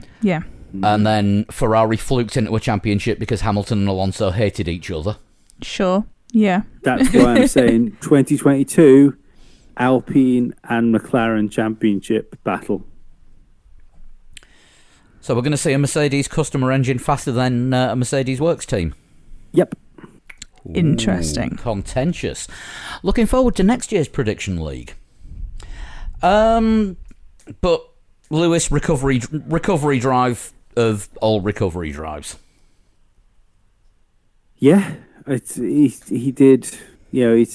And then Ferrari fluked into a championship because Hamilton and Alonso hated each other. Sure. Yeah. That's why I'm saying 2022 Alpine and McLaren championship battle. So we're going to see a Mercedes customer engine faster than a Mercedes works team. Yep. Interesting. Ooh, contentious. Looking forward to next year's prediction league. But Lewis recovery drive of all recovery drives. Yeah, he did. You know,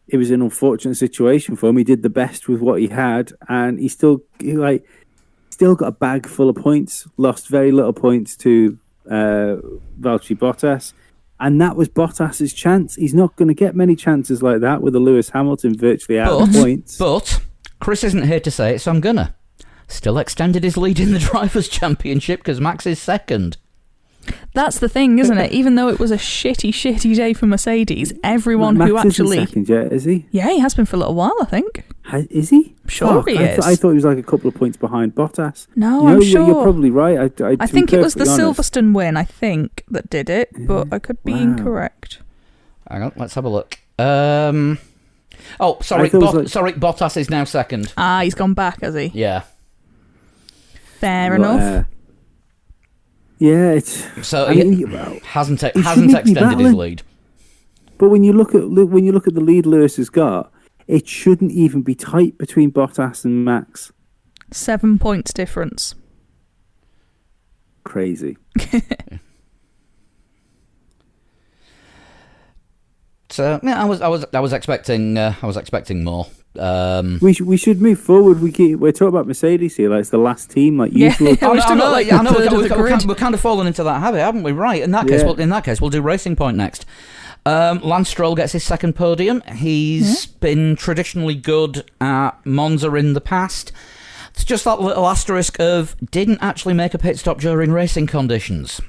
it was an unfortunate situation for him. He did the best with what he had, and he still got a bag full of points. Lost very little points to Valtteri Bottas, and that was Bottas's chance. He's not going to get many chances like that with a Lewis Hamilton virtually out of points. But Chris isn't here to say it, so I'm gonna. Still extended his lead in the Drivers' Championship because Max is second. That's the thing, isn't it? Even though it was a shitty day for Mercedes, everyone Max who actually... isn't second yet, is he? Yeah, he has been for a little while, I think. Is he? Sure he is. I thought he was like a couple of points behind Bottas. No, I'm sure. You're probably right. I think it was the Silverstone win, I think, that did it, but I could be incorrect. Hang on, let's have a look. Sorry, Bottas is now second. Ah, he's gone back, has he? Yeah. Fair enough. Yeah, it's hasn't extended his lead. But when you look at the lead Lewis has got, it shouldn't even be tight between Bottas and Max. 7 points difference. Crazy. So yeah, I was expecting more. We should move forward. We're talking about Mercedes here, like it's the last team, like usual. I know. We're kind of fallen into that habit, haven't we? Right. In that case, we'll do Racing Point next. Lance Stroll gets his second podium. He's been traditionally good at Monza in the past. It's just that little asterisk of didn't actually make a pit stop during racing conditions.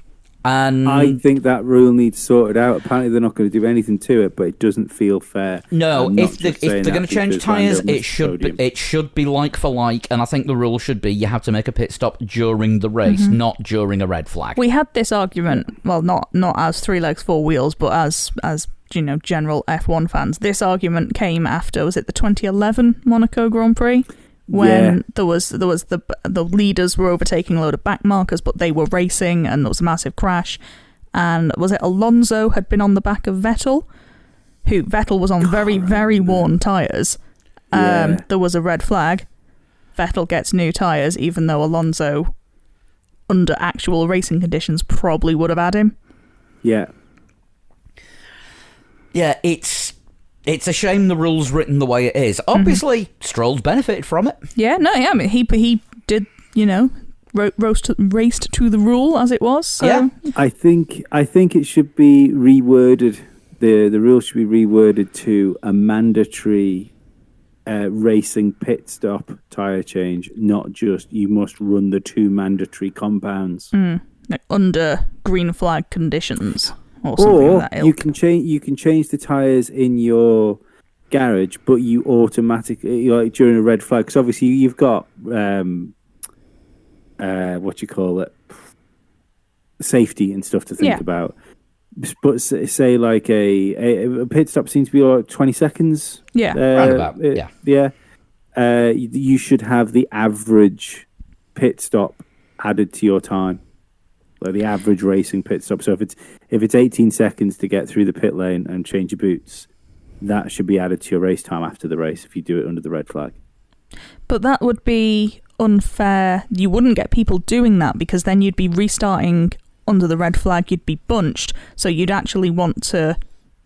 And I think that rule needs sorted out. Apparently, they're not going to do anything to it, but it doesn't feel fair. No, if they're going to change tyres, it should be like for like, and I think the rule should be you have to make a pit stop during the race, not during a red flag. We had this argument, well, not as 3 legs 4 wheels, but as general F1 fans. This argument came after, was it the 2011 Monaco Grand Prix? When there was the leaders were overtaking a load of back markers, but they were racing, and there was a massive crash. And was it Alonso had been on the back of Vettel? Vettel was on very, very worn tyres. There was a red flag. Vettel gets new tyres, even though Alonso, under actual racing conditions, probably would have had him. Yeah. Yeah, it's a shame the rule's written the way it is. Obviously, Stroll's benefited from it. Yeah, no, yeah. I mean, he did, raced to the rule as it was. So. Yeah, I think it should be reworded. The rule should be reworded to a mandatory racing pit stop tyre change, not just you must run the 2 mandatory compounds. Like under green flag conditions. Or you can change the tyres in your garage, but you automatically, like during a red flag, because obviously you've got safety and stuff to think about. But say like a pit stop seems to be like 20 seconds. Yeah, roundabout. You should have the average pit stop added to your time. Like the average racing pit stop. So if it's 18 seconds to get through the pit lane and change your boots, that should be added to your race time after the race if you do it under the red flag. But that would be unfair. You wouldn't get people doing that because then you'd be restarting under the red flag, you'd be bunched. So you'd actually want to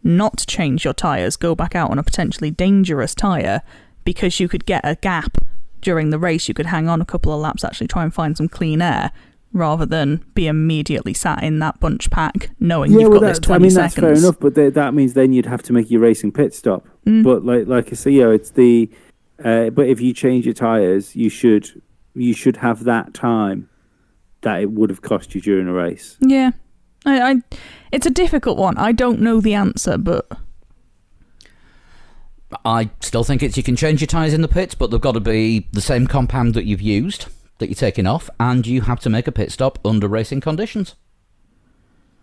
not change your tyres, go back out on a potentially dangerous tyre because you could get a gap during the race. You could hang on a couple of laps, actually try and find some clean air, rather than be immediately sat in that bunch pack knowing you've got this 20 seconds. That's fair enough, but that means then you'd have to make your racing pit stop. But like I say, it's the... but if you change your tyres, you should have that time that it would have cost you during a race. Yeah. It's a difficult one. I don't know the answer, but I still think you can change your tyres in the pits, but they've got to be the same compound that you've used, that you're taking off, and you have to make a pit stop under racing conditions.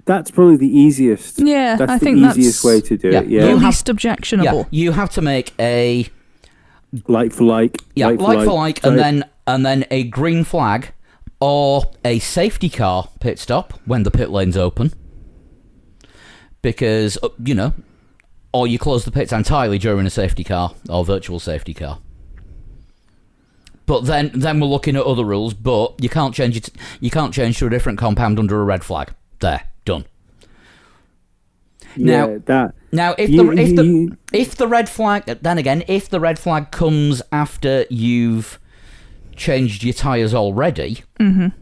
That's probably the easiest. Yeah, that's I the think easiest way to do it. Yeah, the least objectionable. Yeah, you have to make a like for like. Yeah, like for like, and then a green flag or a safety car pit stop when the pit lane's open, because or you close the pits entirely during a safety car or virtual safety car. But then we're looking at other rules. But you can't change it. You can't change to a different compound under a red flag. There, done. Yeah, Now, if the red flag, then again, if the red flag comes after you've changed your tyres already, then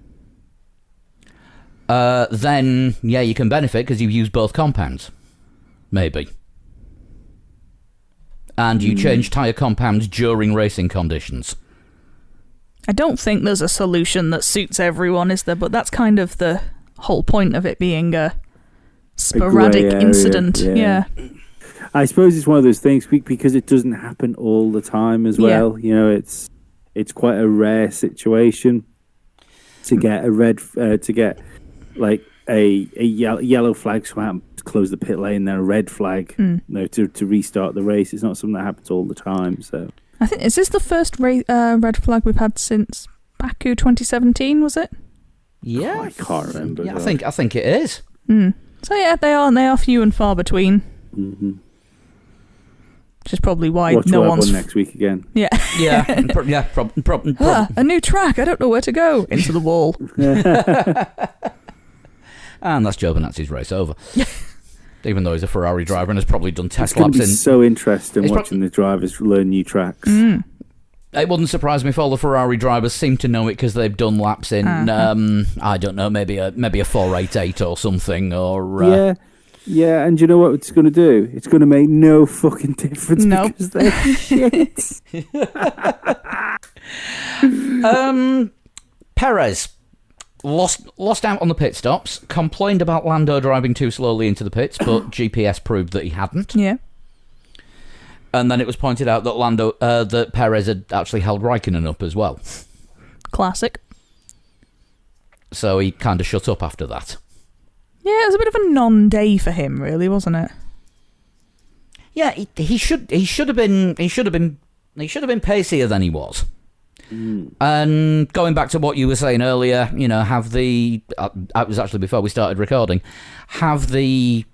you can benefit because you've used both compounds, maybe. And you change tyre compounds during racing conditions. I don't think there's a solution that suits everyone, is there? But that's kind of the whole point of it being a sporadic incident. Yeah. I suppose it's one of those things because it doesn't happen all the time as well. It's quite a rare situation to get a yellow flag swap to close the pit lane, then a red flag to restart the race. It's not something that happens all the time. So I think is this the first red flag we've had since Baku 2017? Was it? Yeah, I can't remember. Yeah, I think it is. So yeah, they are few and far between. Mm-hmm. Which is probably why Watch no one's next week again. Yeah, a new track. I don't know where to go. Into the wall. And that's Giovinazzi's race over. Even though he's a Ferrari driver and has probably done test it's laps. It's so interesting watching the drivers learn new tracks. It wouldn't surprise me if all the Ferrari drivers seem to know it because they've done laps in, I don't know, maybe a 488 or something. Or Yeah, and you know what it's going to do? It's going to make no fucking difference because they're shit. Perez lost out on the pit stops, complained about Lando driving too slowly into the pits, but GPS proved that he hadn't. Yeah. And then it was pointed out that that Perez had actually held Raikkonen up as well. Classic. So he kind of shut up after that. Yeah, it was a bit of a non-day for him, really, wasn't it? Yeah, he should have been pacier than he was. And going back to what you were saying earlier, have the it was actually before we started recording, have the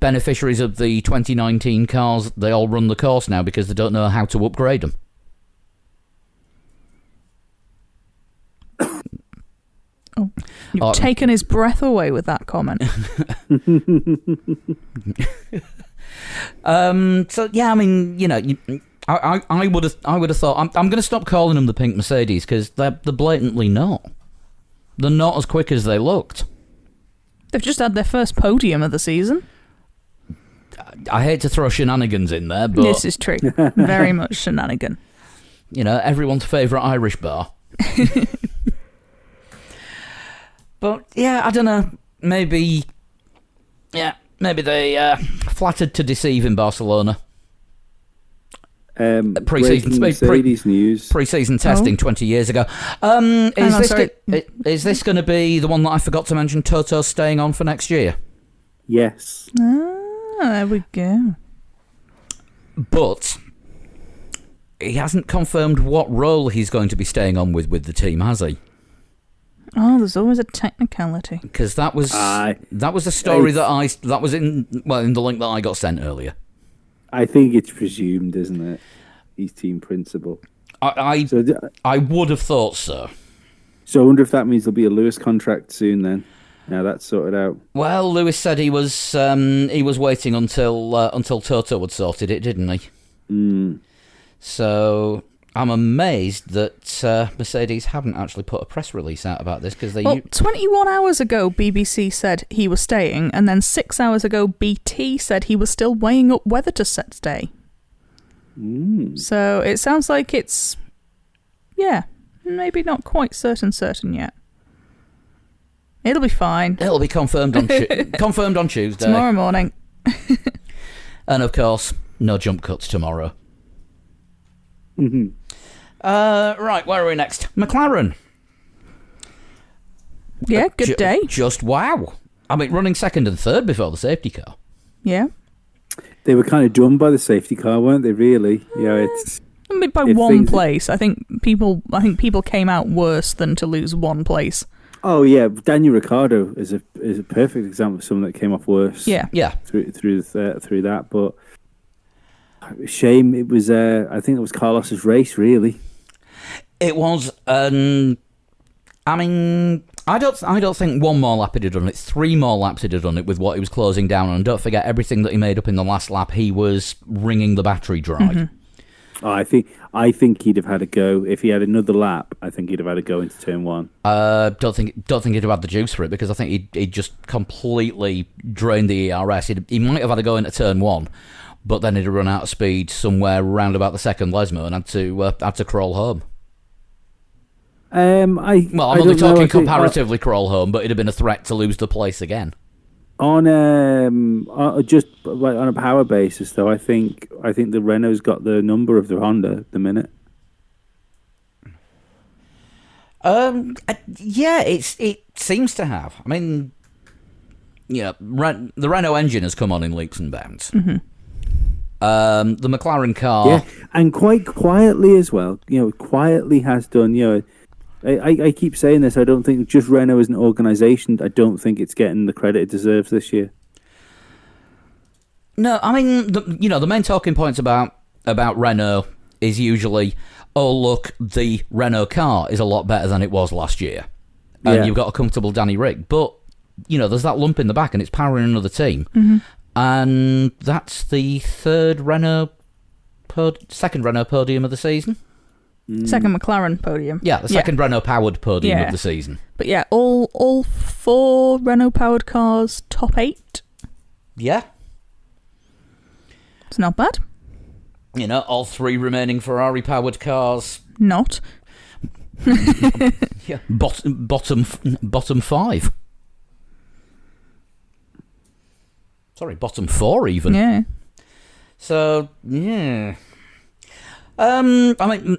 beneficiaries of the 2019 cars, they all run the course now because they don't know how to upgrade them. Oh, you've taken his breath away with that comment. So yeah, I mean, I would have thought I'm going to stop calling them the pink Mercedes because they're blatantly not. They're not as quick as they looked. They've just had their first podium of the season. I hate to throw shenanigans in there, but this is true. Very much shenanigan. Everyone's favourite Irish bar. But yeah, I don't know. Maybe they flattered to deceive in Barcelona. Pre-season news. Pre-season testing 20 years ago. Is this going to be the one that I forgot to mention? Toto staying on for next year. Yes. There we go. But he hasn't confirmed what role he's going to be staying on with the team, has he? Oh, there's always a technicality. Because that was a story that was in the link that I got sent earlier. I think it's presumed, isn't it? He's team principal. I would have thought so. So I wonder if that means there'll be a Lewis contract soon then. Now that's sorted out. Well, Lewis said he was waiting until Toto had sorted it, didn't he? So I'm amazed that Mercedes haven't actually put a press release out about this because 21 hours ago BBC said he was staying, and then 6 hours ago BT said he was still weighing up whether to stay. So it sounds like it's maybe not quite certain yet. It'll be fine. It'll be confirmed on Tuesday. Tomorrow morning. And of course, no jump cuts tomorrow. Right, where are we next? McLaren. Yeah, good day. Just wow. I mean, running second and third before the safety car. Yeah. They were kind of done by the safety car, weren't they? Really? It's. I mean, by one place. I think people came out worse than to lose one place. Oh yeah, Daniel Ricciardo is a perfect example of someone that came off worse. Yeah. Through that, but shame it was. I think it was Carlos's race, really. It was. I mean, I don't think one more lap he'd have done it. 3 more laps he'd have done it with what he was closing down on. And don't forget everything that he made up in the last lap. He was wringing the battery dry. Mm-hmm. Oh, I think he'd have had a go if he had another lap. I think he'd have had a go into turn 1. Don't think he'd have had the juice for it because I think he'd just completely drained the ERS. He might have had a go into turn 1, but then he'd have run out of speed somewhere round about the second Lesmo and had to crawl home. I'm only talking comparatively crawl home, but it'd have been a threat to lose the place again. On just like on a power basis, though, I think the Renault's got the number of the Honda at the minute. Yeah, it seems to have. I mean, yeah, the Renault engine has come on in leaps and bounds. Mm-hmm. The McLaren car, yeah, and quite quietly as well. Quietly has done. I keep saying this. I don't think just Renault as an organisation. I don't think it's getting the credit it deserves this year. No, I mean, the main talking points about Renault is usually, oh look, the Renault car is a lot better than it was last year, and you've got a comfortable Danny Rick. But there's that lump in the back, and it's powering another team, and that's the second Renault podium of the season. Second McLaren podium. Yeah, the second Renault-powered podium of the season. But yeah, all 4 Renault-powered cars, top 8. Yeah. It's not bad. All 3 remaining Ferrari-powered cars. Not. Yeah, bottom 5. Sorry, bottom 4 even. Yeah. So, yeah. I mean,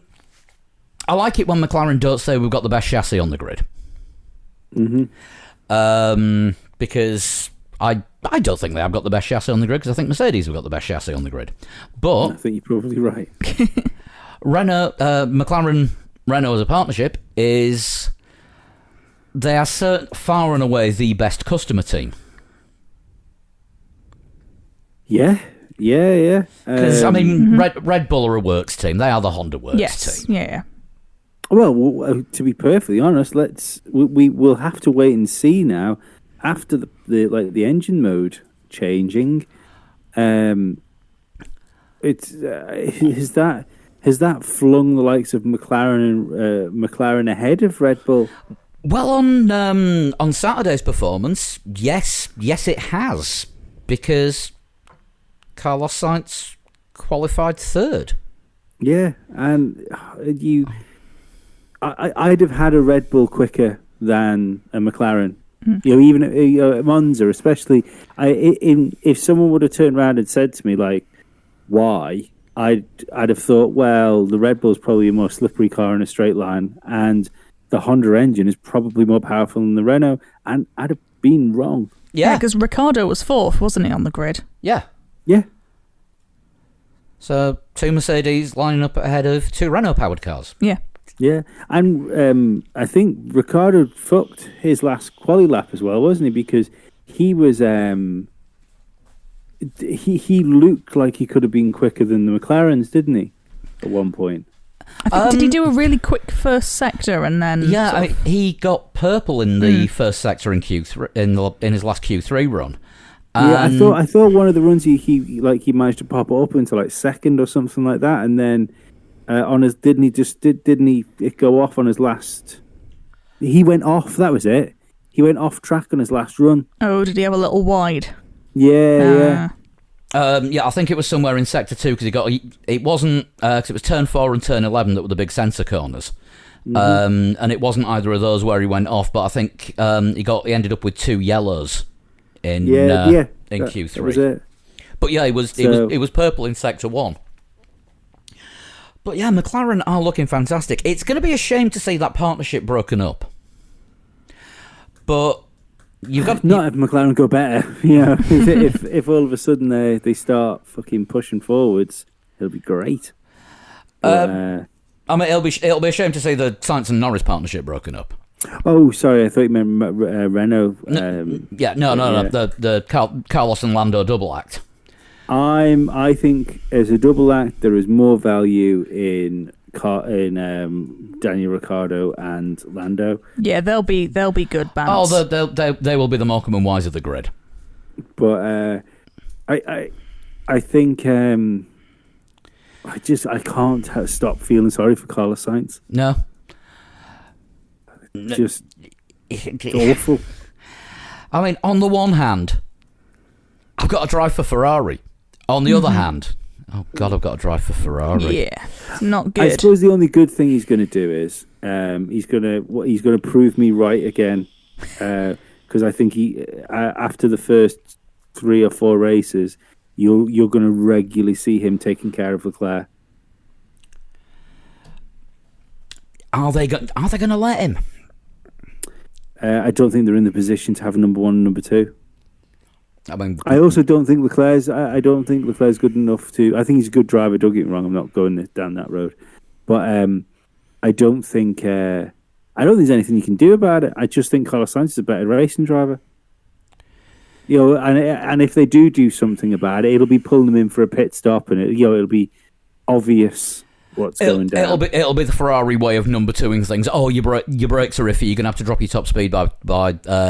I like it when McLaren don't say we've got the best chassis on the grid. Mm-hmm. Because I don't think they have got the best chassis on the grid, because I think Mercedes have got the best chassis on the grid. But I think you're probably right. McLaren Renault as a partnership they are far and away the best customer team. Yeah. Because Red Bull are a works team. They are the Honda works team. Yeah. Well, to be perfectly honest, we'll have to wait and see now after the engine mode changing. Has that flung the likes of McLaren ahead of Red Bull? Well, on Saturday's performance, yes, it has, because Carlos Sainz qualified 3rd. Yeah, and I'd have had a Red Bull quicker than a McLaren. Even at Monza, especially. If someone would have turned around and said to me like, "Why?" I'd have thought, well, the Red Bull's probably a more slippery car in a straight line, and the Honda engine is probably more powerful than the Renault, and I'd have been wrong. Yeah, because Ricciardo was 4th, wasn't he, on the grid? Yeah. So 2 Mercedes lining up ahead of 2 Renault-powered cars. Yeah, and I think Ricciardo fucked his last quali lap as well, wasn't he? Because he was he looked like he could have been quicker than the McLarens, didn't he? At one point. I think, did he do a really quick first sector and then? Yeah, he got purple in the first sector in Q3 in his last Q3 run. Yeah, I thought one of the runs he managed to pop up into like second or something like that, and then didn't he go off on his last? He went off. That was it. He went off track on his last run. Oh, did he have a little wide? Yeah. I think it was somewhere in sector 2 because it wasn't because it was turn 4 and turn 11 that were the big centre corners, and it wasn't either of those where he went off. But I think he ended up with 2 yellows in Q3. That was it. But yeah, it was purple in sector 1. But yeah, McLaren are looking fantastic. It's going to be a shame to see that partnership broken up. But you've got... Not if McLaren go better. If all of a sudden they start fucking pushing forwards, it'll be great. But, I mean, it'll be a shame to see the Sainz and Norris partnership broken up. Oh, sorry, I thought you meant Renault. No. The Carlos and Lando double act. I think as a double act, there is more value in Daniel Ricciardo and Lando. Yeah, they'll be good bands. Oh, they will be the Morecambe and Wise of the grid. But I think I can't stop feeling sorry for Carlos Sainz. No. Just awful. I mean, on the one hand, I've got to drive for Ferrari. On the other hand, oh God, I've got to drive for Ferrari. Yeah, it's not good. I suppose the only good thing he's going to do is he's going to prove me right again, because I think he after the first 3 or 4 races, you're going to regularly see him taking care of Leclerc. Are they going to let him? I don't think they're in the position to have number 1 and number 2. I mean, I also don't think Leclerc's. I don't think Leclerc's good enough to. I think he's a good driver. Don't get me wrong. I'm not going down that road, but I don't think. I don't think there's anything you can do about it. I just think Carlos Sainz is a better racing driver. And if they do something about it, it'll be pulling them in for a pit stop, and it'll be obvious what's going down. It'll be the Ferrari way of number 2ing things. Oh, your brakes are iffy. You're gonna have to drop your top speed by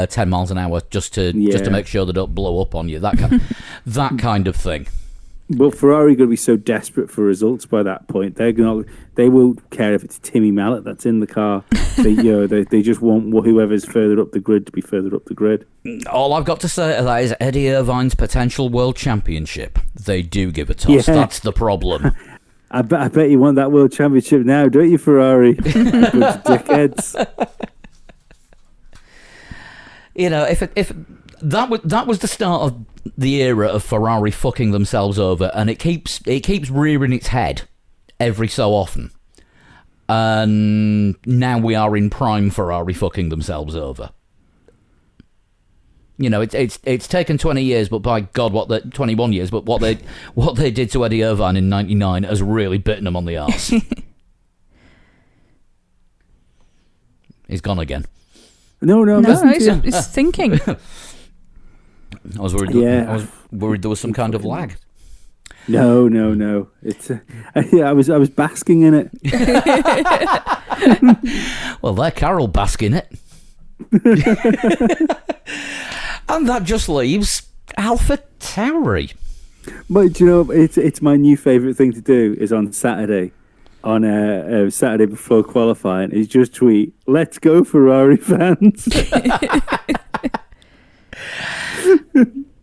10 miles an hour just to make sure they don't blow up on you. That kind of thing. But Ferrari are going to be so desperate for results by that point. They won't care if it's Timmy Mallet that's in the car. They just want whoever's further up the grid to be further up the grid. All I've got to say to that is Eddie Irvine's potential world championship. They do give a toss. Yeah. That's the problem. I bet you want that world championship now, don't you, Ferrari? Bunch of dickheads. If that was the start of the era of Ferrari fucking themselves over, and it keeps rearing its head every so often, and now we are in prime Ferrari fucking themselves over. It's taken 20 years, but by God, 21 years, but what they did to Eddie Irvine in '99 has really bitten him on the arse. He's gone again. No, he's thinking. I was worried there was some kind of lag. No. It's I was basking in it. Well, there, Carol basking it. And that just leaves AlphaTauri. But it's my new favourite thing to do is on Saturday. On Saturday before qualifying, is just tweet, "Let's go Ferrari fans."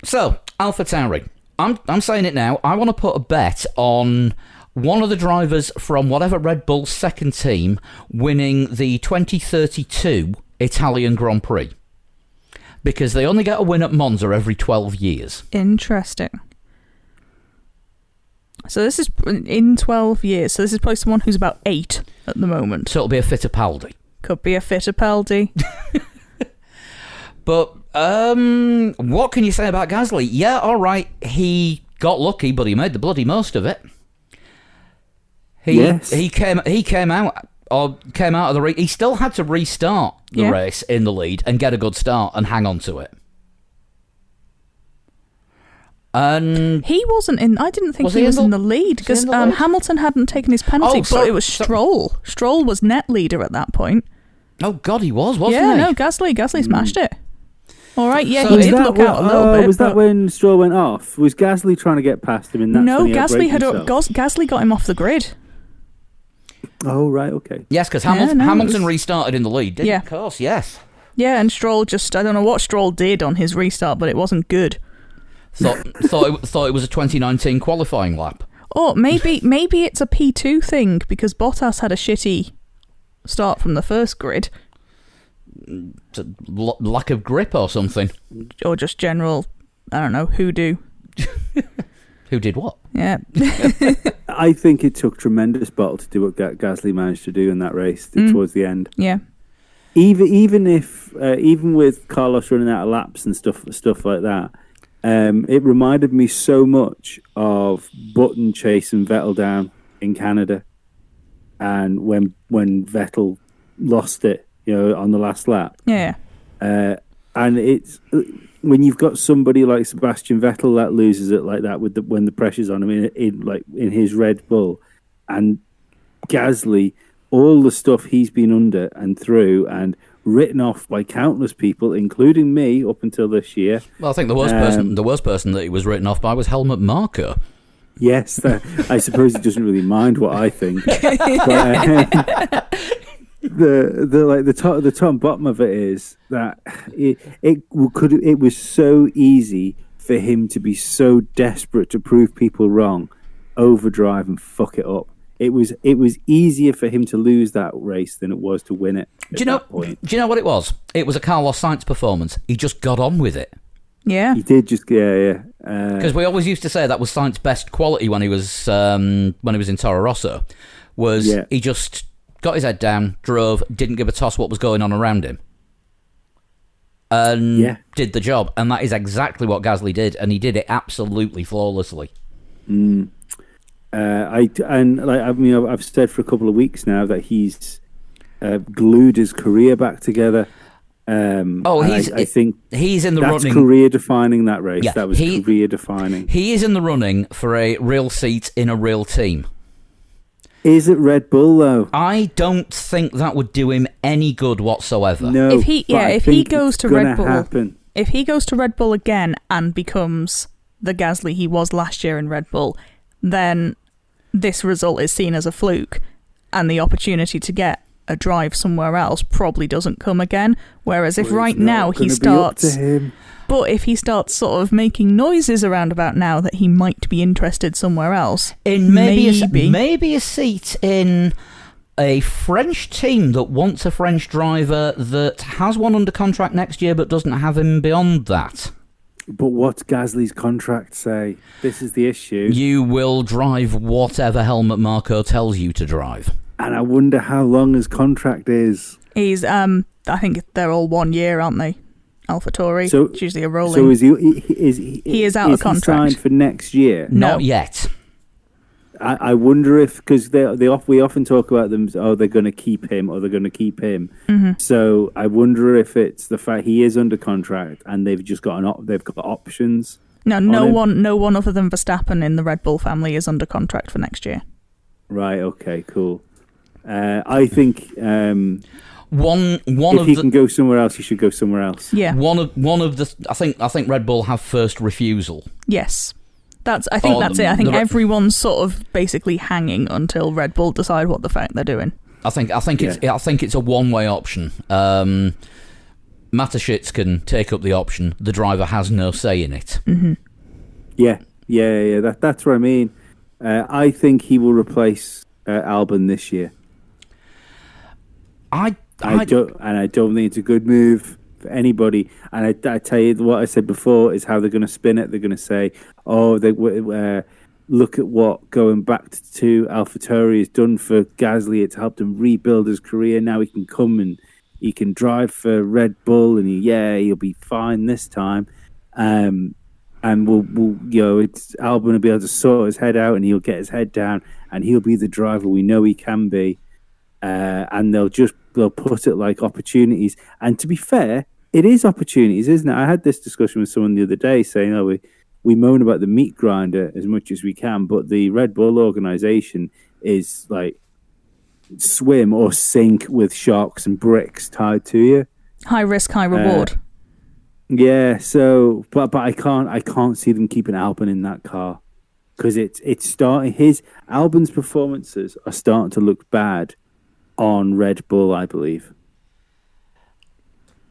So, AlphaTauri. I'm saying it now. I want to put a bet on one of the drivers from whatever Red Bull's second team winning the 2032 Italian Grand Prix. Because they only get a win at Monza every 12 years. Interesting. So this is in 12 years. So this is probably someone who's about 8 at the moment. So it'll be a Fittipaldi. Could be a Fittipaldi. But what can you say about Gasly? Yeah, all right, he got lucky, but he made the bloody most of it. He came out of the race. He still had to restart the race in the lead and get a good start and hang on to it. And he wasn't in. I didn't think he was in the lead because Hamilton hadn't taken his penalty. But it was Stroll. Stroll was net leader at that point. Oh God, he wasn't he? Yeah, no, Gasly smashed it. All right, yeah, he did look out a little bit. Was that when Stroll went off? Was Gasly trying to get past him in that? No, Gasly got him off the grid. Oh right, okay. Yes, because Hamilton restarted in the lead. Didn't of course, yes. Yeah, and Stroll I don't know what Stroll did on his restart, but it wasn't good. Thought it was a 2019 qualifying lap. Oh, maybe it's a P2 thing because Bottas had a shitty start from the first grid. Lack of grip or something. Or just general, I don't know, hoodoo. Who did what? Yeah. I think it took tremendous bottle to do what Gasly managed to do in that race towards the end. Yeah. Even with Carlos running out of laps and stuff like that, it reminded me so much of Button chasing Vettel down in Canada, and when Vettel lost it, on the last lap. Yeah. And it's when you've got somebody like Sebastian Vettel that loses it like that when the pressure's on him in his Red Bull, and Gasly, all the stuff he's been under and through and written off by countless people, including me, up until this year. Well, I think the worst person that he was written off by was Helmut Marko. Yes, I suppose he doesn't really mind what I think. But, the top and bottom of it is that it was so easy for him to be so desperate to prove people wrong, overdrive and fuck it up. It was easier for him to lose that race than it was to win it. Do you know what it was? It was a Carlos Sainz performance. He just got on with it. Yeah, he did. Because we always used to say that was Sainz's best quality when he was in Toro Rosso. He just got his head down, drove, didn't give a toss what was going on around him, and did the job. And that is exactly what Gasly did, and he did it absolutely flawlessly. I've said for a couple of weeks now that he's glued his career back together. I think he's in the that's running. Career defining that race. Yeah, that was career defining. He is in the running for a real seat in a real team. Is it Red Bull though? I don't think that would do him any good whatsoever. No. If he goes to Red Bull, happen. If he goes to Red Bull again and becomes the Gasly he was last year in Red Bull, then this result is seen as a fluke, and the opportunity to get a drive somewhere else probably doesn't come again. Whereas if right now he starts, but if he starts sort of making noises around about now that he might be interested somewhere else, in maybe a seat in a French team that wants a French driver that has one under contract next year but doesn't have him beyond that. But what's Gasly's contract say? This is the issue. You will drive whatever Helmut Marko tells you to drive. And I wonder how long his contract is. He's, I think they're all 1 year, aren't they? AlphaTauri. So it's usually a rolling. So he is out of contract. He signed for next year? Not yet. I wonder if, because we often talk about them, they're going to keep him or they're going to keep him. Mm-hmm. So I wonder if it's the fact he is under contract and they've just got options. No one other than Verstappen in the Red Bull family is under contract for next year. Right. Okay. Cool. I think if he can go somewhere else, he should go somewhere else. Yeah. One of the I think Red Bull have first refusal. Yes. That's it. I think everyone's sort of basically hanging until Red Bull decide what the fuck they're doing. I think it's a one-way option. Mateschitz can take up the option. The driver has no say in it. Mm-hmm. Yeah. That's what I mean. I think he will replace Albon this year. I don't think it's a good move for anybody. And I tell you what I said before is how they're going to spin it. They're going to say, look at what going back to AlphaTauri has done for Gasly. It's helped him rebuild his career. Now he can come and he can drive for Red Bull, and he'll be fine this time. And it's Albon will be able to sort his head out, and he'll get his head down, and he'll be the driver we know he can be. And they'll put it like opportunities. And to be fair, it is opportunities, isn't it? I had this discussion with someone the other day saying, we moan about the meat grinder as much as we can, but the Red Bull organization is like swim or sink with sharks and bricks tied to you. High risk, high reward. Yeah. So, but I can't see them keeping Albon in that car because it's starting. Albon's performances are starting to look bad on Red Bull, I believe.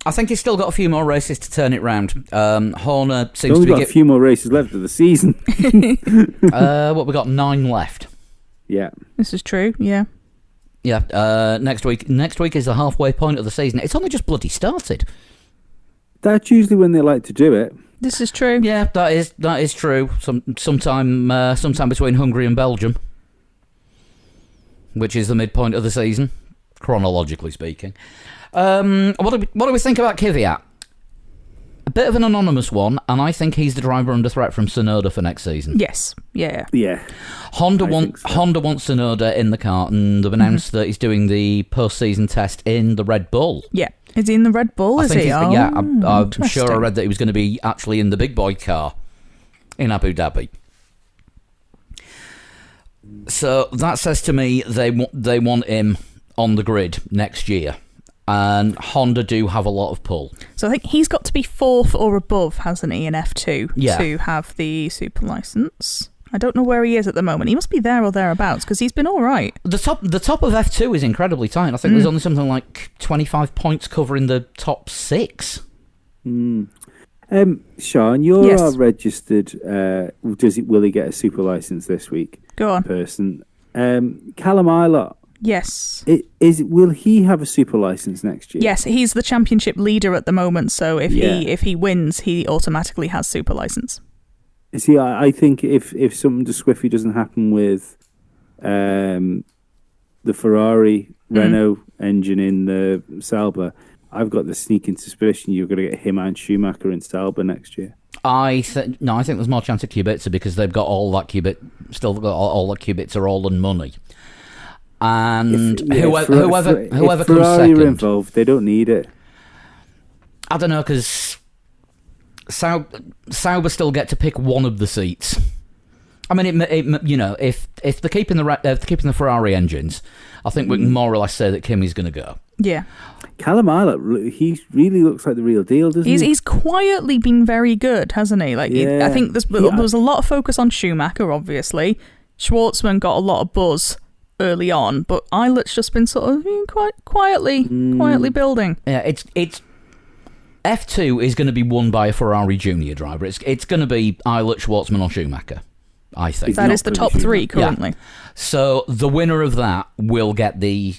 I think he's still got a few more races to turn it round. Horner seems to be got a few more races left of the season. We got 9 left. Yeah, this is true. Yeah. Next week is the halfway point of the season. It's only just bloody started. That's usually when they like to do it. This is true. Yeah, that is true. Sometime between Hungary and Belgium, which is the midpoint of the season, chronologically speaking. What do we think about Kvyat? A bit of an anonymous one, and I think he's the driver under threat from Tsunoda for next season. Yes. Yeah. Honda wants Tsunoda in the car, and they've announced that he's doing the post-season test in the Red Bull. Yeah. Is he in the Red Bull? I'm sure I read that he was going to be actually in the big boy car in Abu Dhabi. So that says to me they want him on the grid next year. And Honda do have a lot of pull. So I think he's got to be 4th or above, hasn't he, in F2 to have the super license. I don't know where he is at the moment. He must be there or thereabouts because he's been all right. The top of F2 is incredibly tight. I think there's only something like 25 points covering the top 6. Sean, you're our registered. Will he get a super license this week? Go on. Person. Callum Ilott. Yes. Will he have a super license next year? Yes, he's the championship leader at the moment. So if he wins, he automatically has super license. See, I think if something to Squiffy doesn't happen with the Ferrari Renault engine in the Sauber, I've got the sneaking suspicion you're going to get him and Schumacher in Sauber next year. I think there's more chance of Kubica because they've got all that Kubica all in money. And whoever if comes Ferrari second, are involved, they don't need it. I don't know because Sauber still get to pick one of the seats. I mean, if they're keeping the Ferrari engines, I think we can more or less say that Kimi's going to go. Yeah. Callum Ilott, he really looks like the real deal, doesn't he? He's quietly been very good, hasn't he? I think there was a lot of focus on Schumacher, obviously. Schwartzman got a lot of buzz early on, but Ilott's just been sort of quite quietly building. Yeah, it's F2 is going to be won by a Ferrari junior driver. It's going to be Ilott, Schwartzman, or Schumacher. I think that is the top 3 currently. Yeah. So the winner of that will get the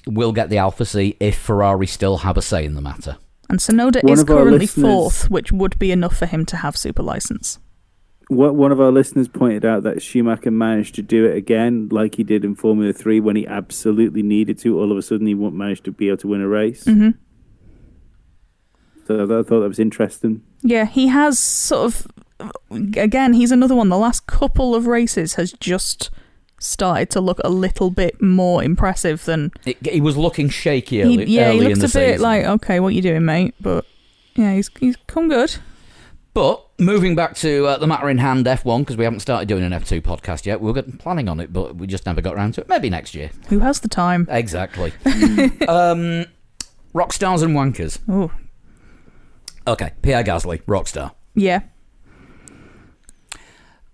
Alpha C if Ferrari still have a say in the matter. And Tsunoda is currently 4th, which would be enough for him to have super license. One of our listeners pointed out that Schumacher managed to do it again, like he did in Formula 3 when he absolutely needed to. All of a sudden, he managed to be able to win a race. Mm-hmm. So I thought that was interesting. Yeah, he has sort of... Again, he's another one. The last couple of races has just started to look a little bit more impressive than... He was looking shaky early in the season. He looked a bit like, okay, what you doing, mate? But, yeah, he's come good. But moving back to the matter in hand, F1, because we haven't started doing an F2 podcast yet. We were planning on it, but we just never got around to it. Maybe next year. Who has the time? Exactly. Rock stars and wankers. Oh. Okay, Pierre Gasly, Rockstar. Yeah.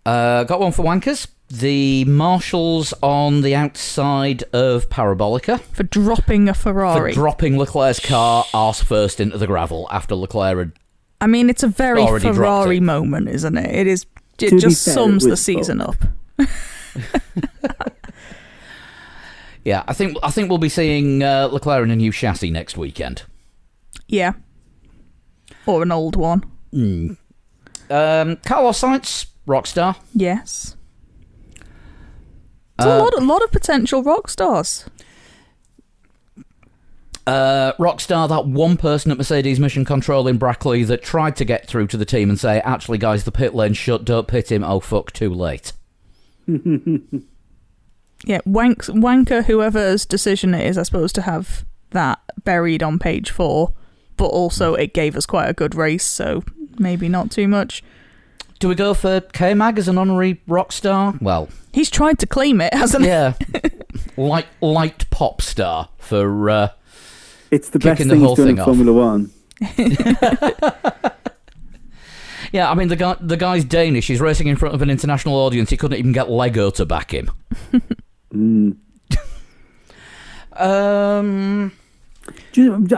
Got one for wankers. The marshals on the outside of Parabolica. For dropping a Ferrari. For dropping Leclerc's car arse first into the gravel after Leclerc had... I mean, it's a very Ferrari moment, isn't it? It just sums the season up. Yeah, I think we'll be seeing Leclerc in a new chassis next weekend. Yeah. Or an old one. Carlos Sainz, Rockstar. Yes. It's a lot of potential rock stars. Rockstar, that one person at Mercedes Mission Control in Brackley that tried to get through to the team and say, actually, guys, the pit lane's shut, don't pit him, oh, fuck, too late. Yeah, wanker whoever's decision it is, I suppose, to have that buried on page 4, but also it gave us quite a good race, so maybe not too much. Do we go for K-Mag as an honorary Rockstar? Well... He's tried to claim it, hasn't he? Yeah. light pop star for... It's the best thing he's done in Formula 1. Yeah, I mean, the guy's Danish. He's racing in front of an international audience. He couldn't even get Lego to back him. I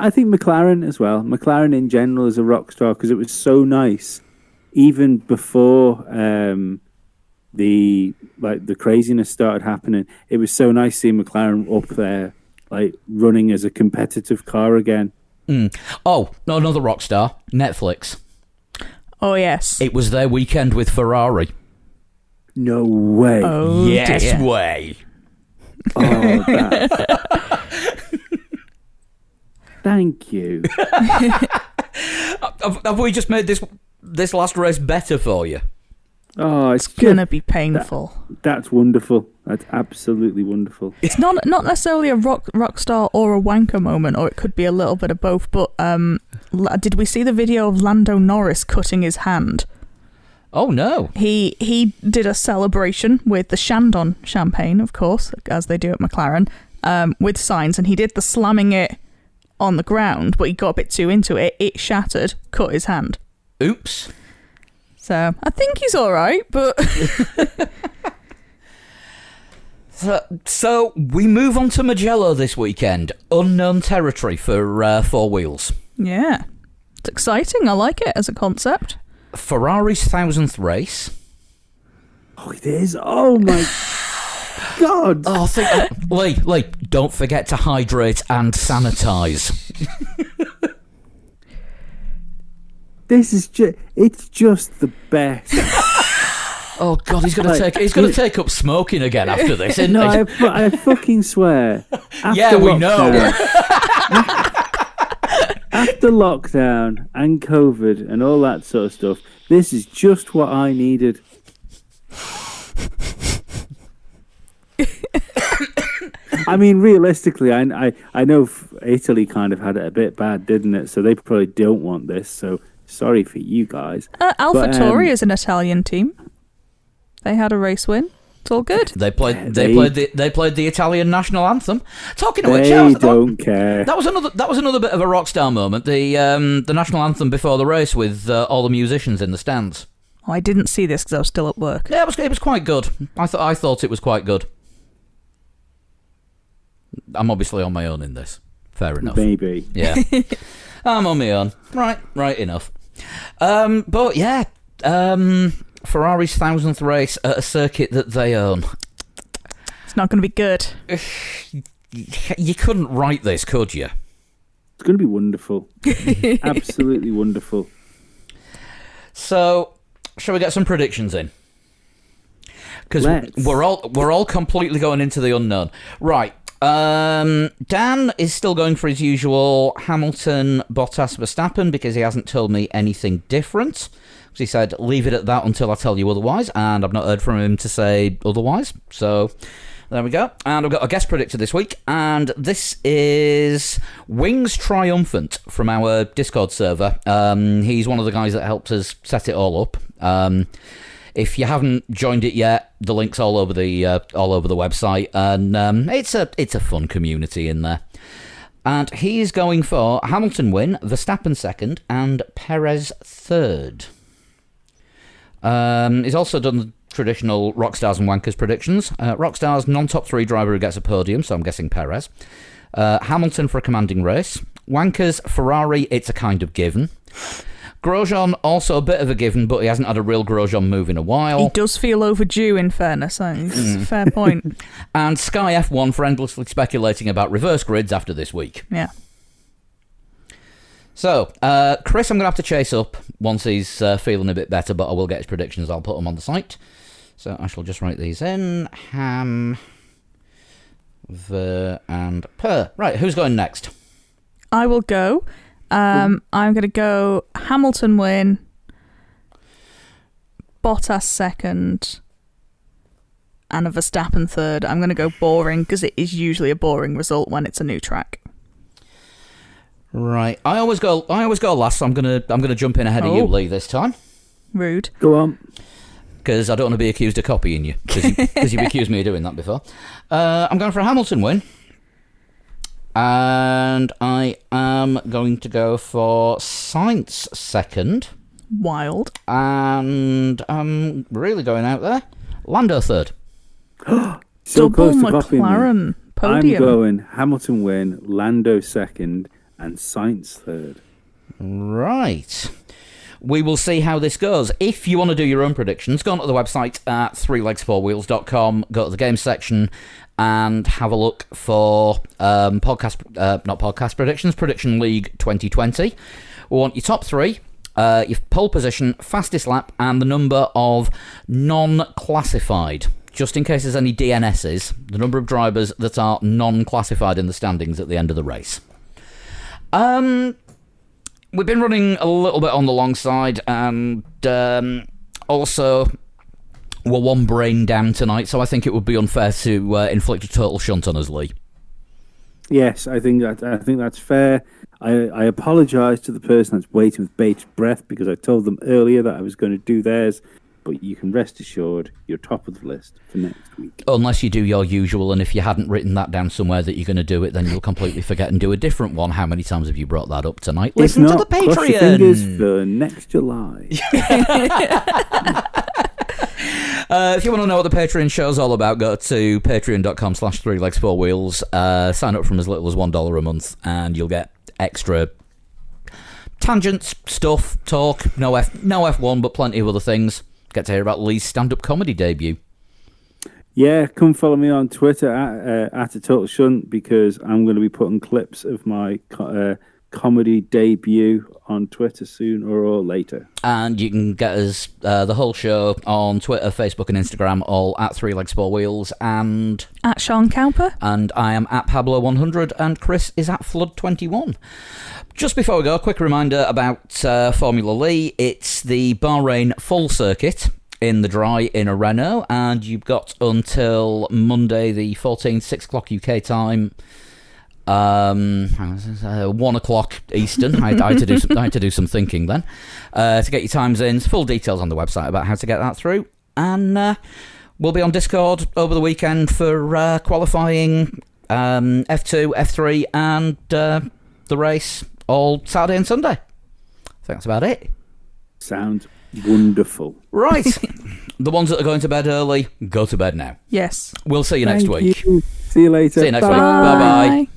think McLaren as well. McLaren in general is a rock star because it was so nice, even before the craziness started happening. It was so nice seeing McLaren up there, like running as a competitive car again. Oh, no, another rock star, Netflix. Oh, yes. It was their weekend with Ferrari. No way. Oh, Yes dear. way. Oh, that. Thank you. Have we just made this last race better for you? Oh, It's going to be painful. That's wonderful. That's absolutely wonderful. It's not necessarily a rock star or a wanker moment, or it could be a little bit of both, but did we see the video of Lando Norris cutting his hand? Oh, no. He did a celebration with the Chandon champagne, of course, as they do at McLaren, with signs, and he did the slamming it on the ground, but he got a bit too into it. It shattered, cut his hand. Oops. So I think he's all right, but... So we move on to Mugello this weekend. Unknown territory for four wheels. Yeah. It's exciting. I like it as a concept. Ferrari's 1000th race. Oh, it is. Oh my God. Oh, Lee, don't forget to hydrate and sanitize. This is it's just the best. Oh God, he's gonna take up smoking again after this, isn't No, he? I fucking swear. Yeah, we know. After lockdown and COVID and all that sort of stuff, this is just what I needed. I mean, realistically, I know Italy kind of had it a bit bad, didn't it? So they probably don't want this. So sorry for you guys. AlphaTauri is an Italian team. They had a race win. It's all good. They played the Italian national anthem. Talking of which, They don't care. That was another bit of a rock star moment. The national anthem before the race with all the musicians in the stands. Oh, I didn't see this because I was still at work. Yeah, it was quite good. I thought it was quite good. I'm obviously on my own in this. Fair enough. Maybe. Yeah. I'm on my own. Right enough. But yeah, Ferrari's 1000th race at a circuit that they own. It's not going to be good. You couldn't write this, could you? It's going to be wonderful. Absolutely wonderful. So, shall we get some predictions in? Because we're all completely going into the unknown. Right. Dan is still going for his usual Hamilton, Bottas, Verstappen because he hasn't told me anything different. Because he said, leave it at that until I tell you otherwise, and I've not heard from him to say otherwise. So there we go. And I've got a guest predictor this week, and this is Wings Triumphant from our Discord server. He's one of the guys that helped us set it all up. If you haven't joined it yet, the link's all over the website, and it's a fun community in there. And he's going for Hamilton win, Verstappen second, and Perez third. He's also done the traditional Rockstars and Wankers predictions. Rockstars, non-top three driver who gets a podium, so I'm guessing Perez. Hamilton for a commanding race. Wankers, Ferrari, it's a kind of given. Grosjean, also a bit of a given, but he hasn't had a real Grosjean move in a while. He does feel overdue, in fairness. It's a fair point. And Sky F1 for endlessly speculating about reverse grids after this week. Yeah. So, Chris, I'm going to have to chase up once he's feeling a bit better, but I will get his predictions. I'll put them on the site. So I shall just write these in. Ham, Ver, and Per. Right, who's going next? I will go. I'm going to go Hamilton win, Bottas second, and a Verstappen third. I'm going to go boring because it is usually a boring result when it's a new track. Right, I always go last, so I'm gonna jump in ahead of you, Lee, this time. Rude. Go on. Because I don't want to be accused of copying you, because you've accused me of doing that before. I'm going for a Hamilton win. And I am going to go for Sainz second. Wild. And I'm really going out there. Lando third. So Double close to copying me. McLaren podium. I'm going Hamilton win, Lando second, and Sainz third. Right. We will see how this goes. If you want to do your own predictions, go onto the website at threelegs4wheels.com, go to the games section, and have a look for Prediction League 2020. We want your top three. your pole position, fastest lap, and the number of non-classified. Just in case there's any DNSs, the number of drivers that are non-classified in the standings at the end of the race. We've been running a little bit on the long side, and also we're one brain down tonight, so I think it would be unfair to inflict a total shunt on us, Lee. Yes, I think that's fair. I apologise to the person that's waiting with bated breath because I told them earlier that I was going to do theirs, but you can rest assured you're top of the list for next week. Unless you do your usual, and if you hadn't written that down somewhere that you're going to do it, then you'll completely forget and do a different one. How many times have you brought that up tonight? Listen to the Patreon! Cross your fingers for next July. If you want to know what the Patreon show's all about, go to patreon.com/3legs4wheels. Sign up from as little as $1 a month, and you'll get extra tangents, stuff, talk, no F1, but plenty of other things. Get to hear about Lee's stand-up comedy debut. Yeah, come follow me on Twitter at a total shunt, because I'm going to be putting clips of my comedy debut on Twitter sooner or later. And you can get us the whole show on Twitter, Facebook and Instagram, all at 3legs4wheels, and at Sean Cowper. And I am at Pablo100, and Chris is at Flood21. Just before we go, a quick reminder about Formula Lee. It's the Bahrain full circuit in the dry in a Renault, and you've got until Monday the 14th, 6 o'clock UK time, 1 o'clock Eastern. I had to do some thinking then to get your times in. Full details on the website about how to get that through, and we'll be on Discord over the weekend for qualifying, F2, F3, and the race all Saturday and Sunday. I think that's about it. Sounds wonderful. Right. The ones that are going to bed early, go to bed now. Yes. We'll see you next week. See you later. See you next week. Bye-bye.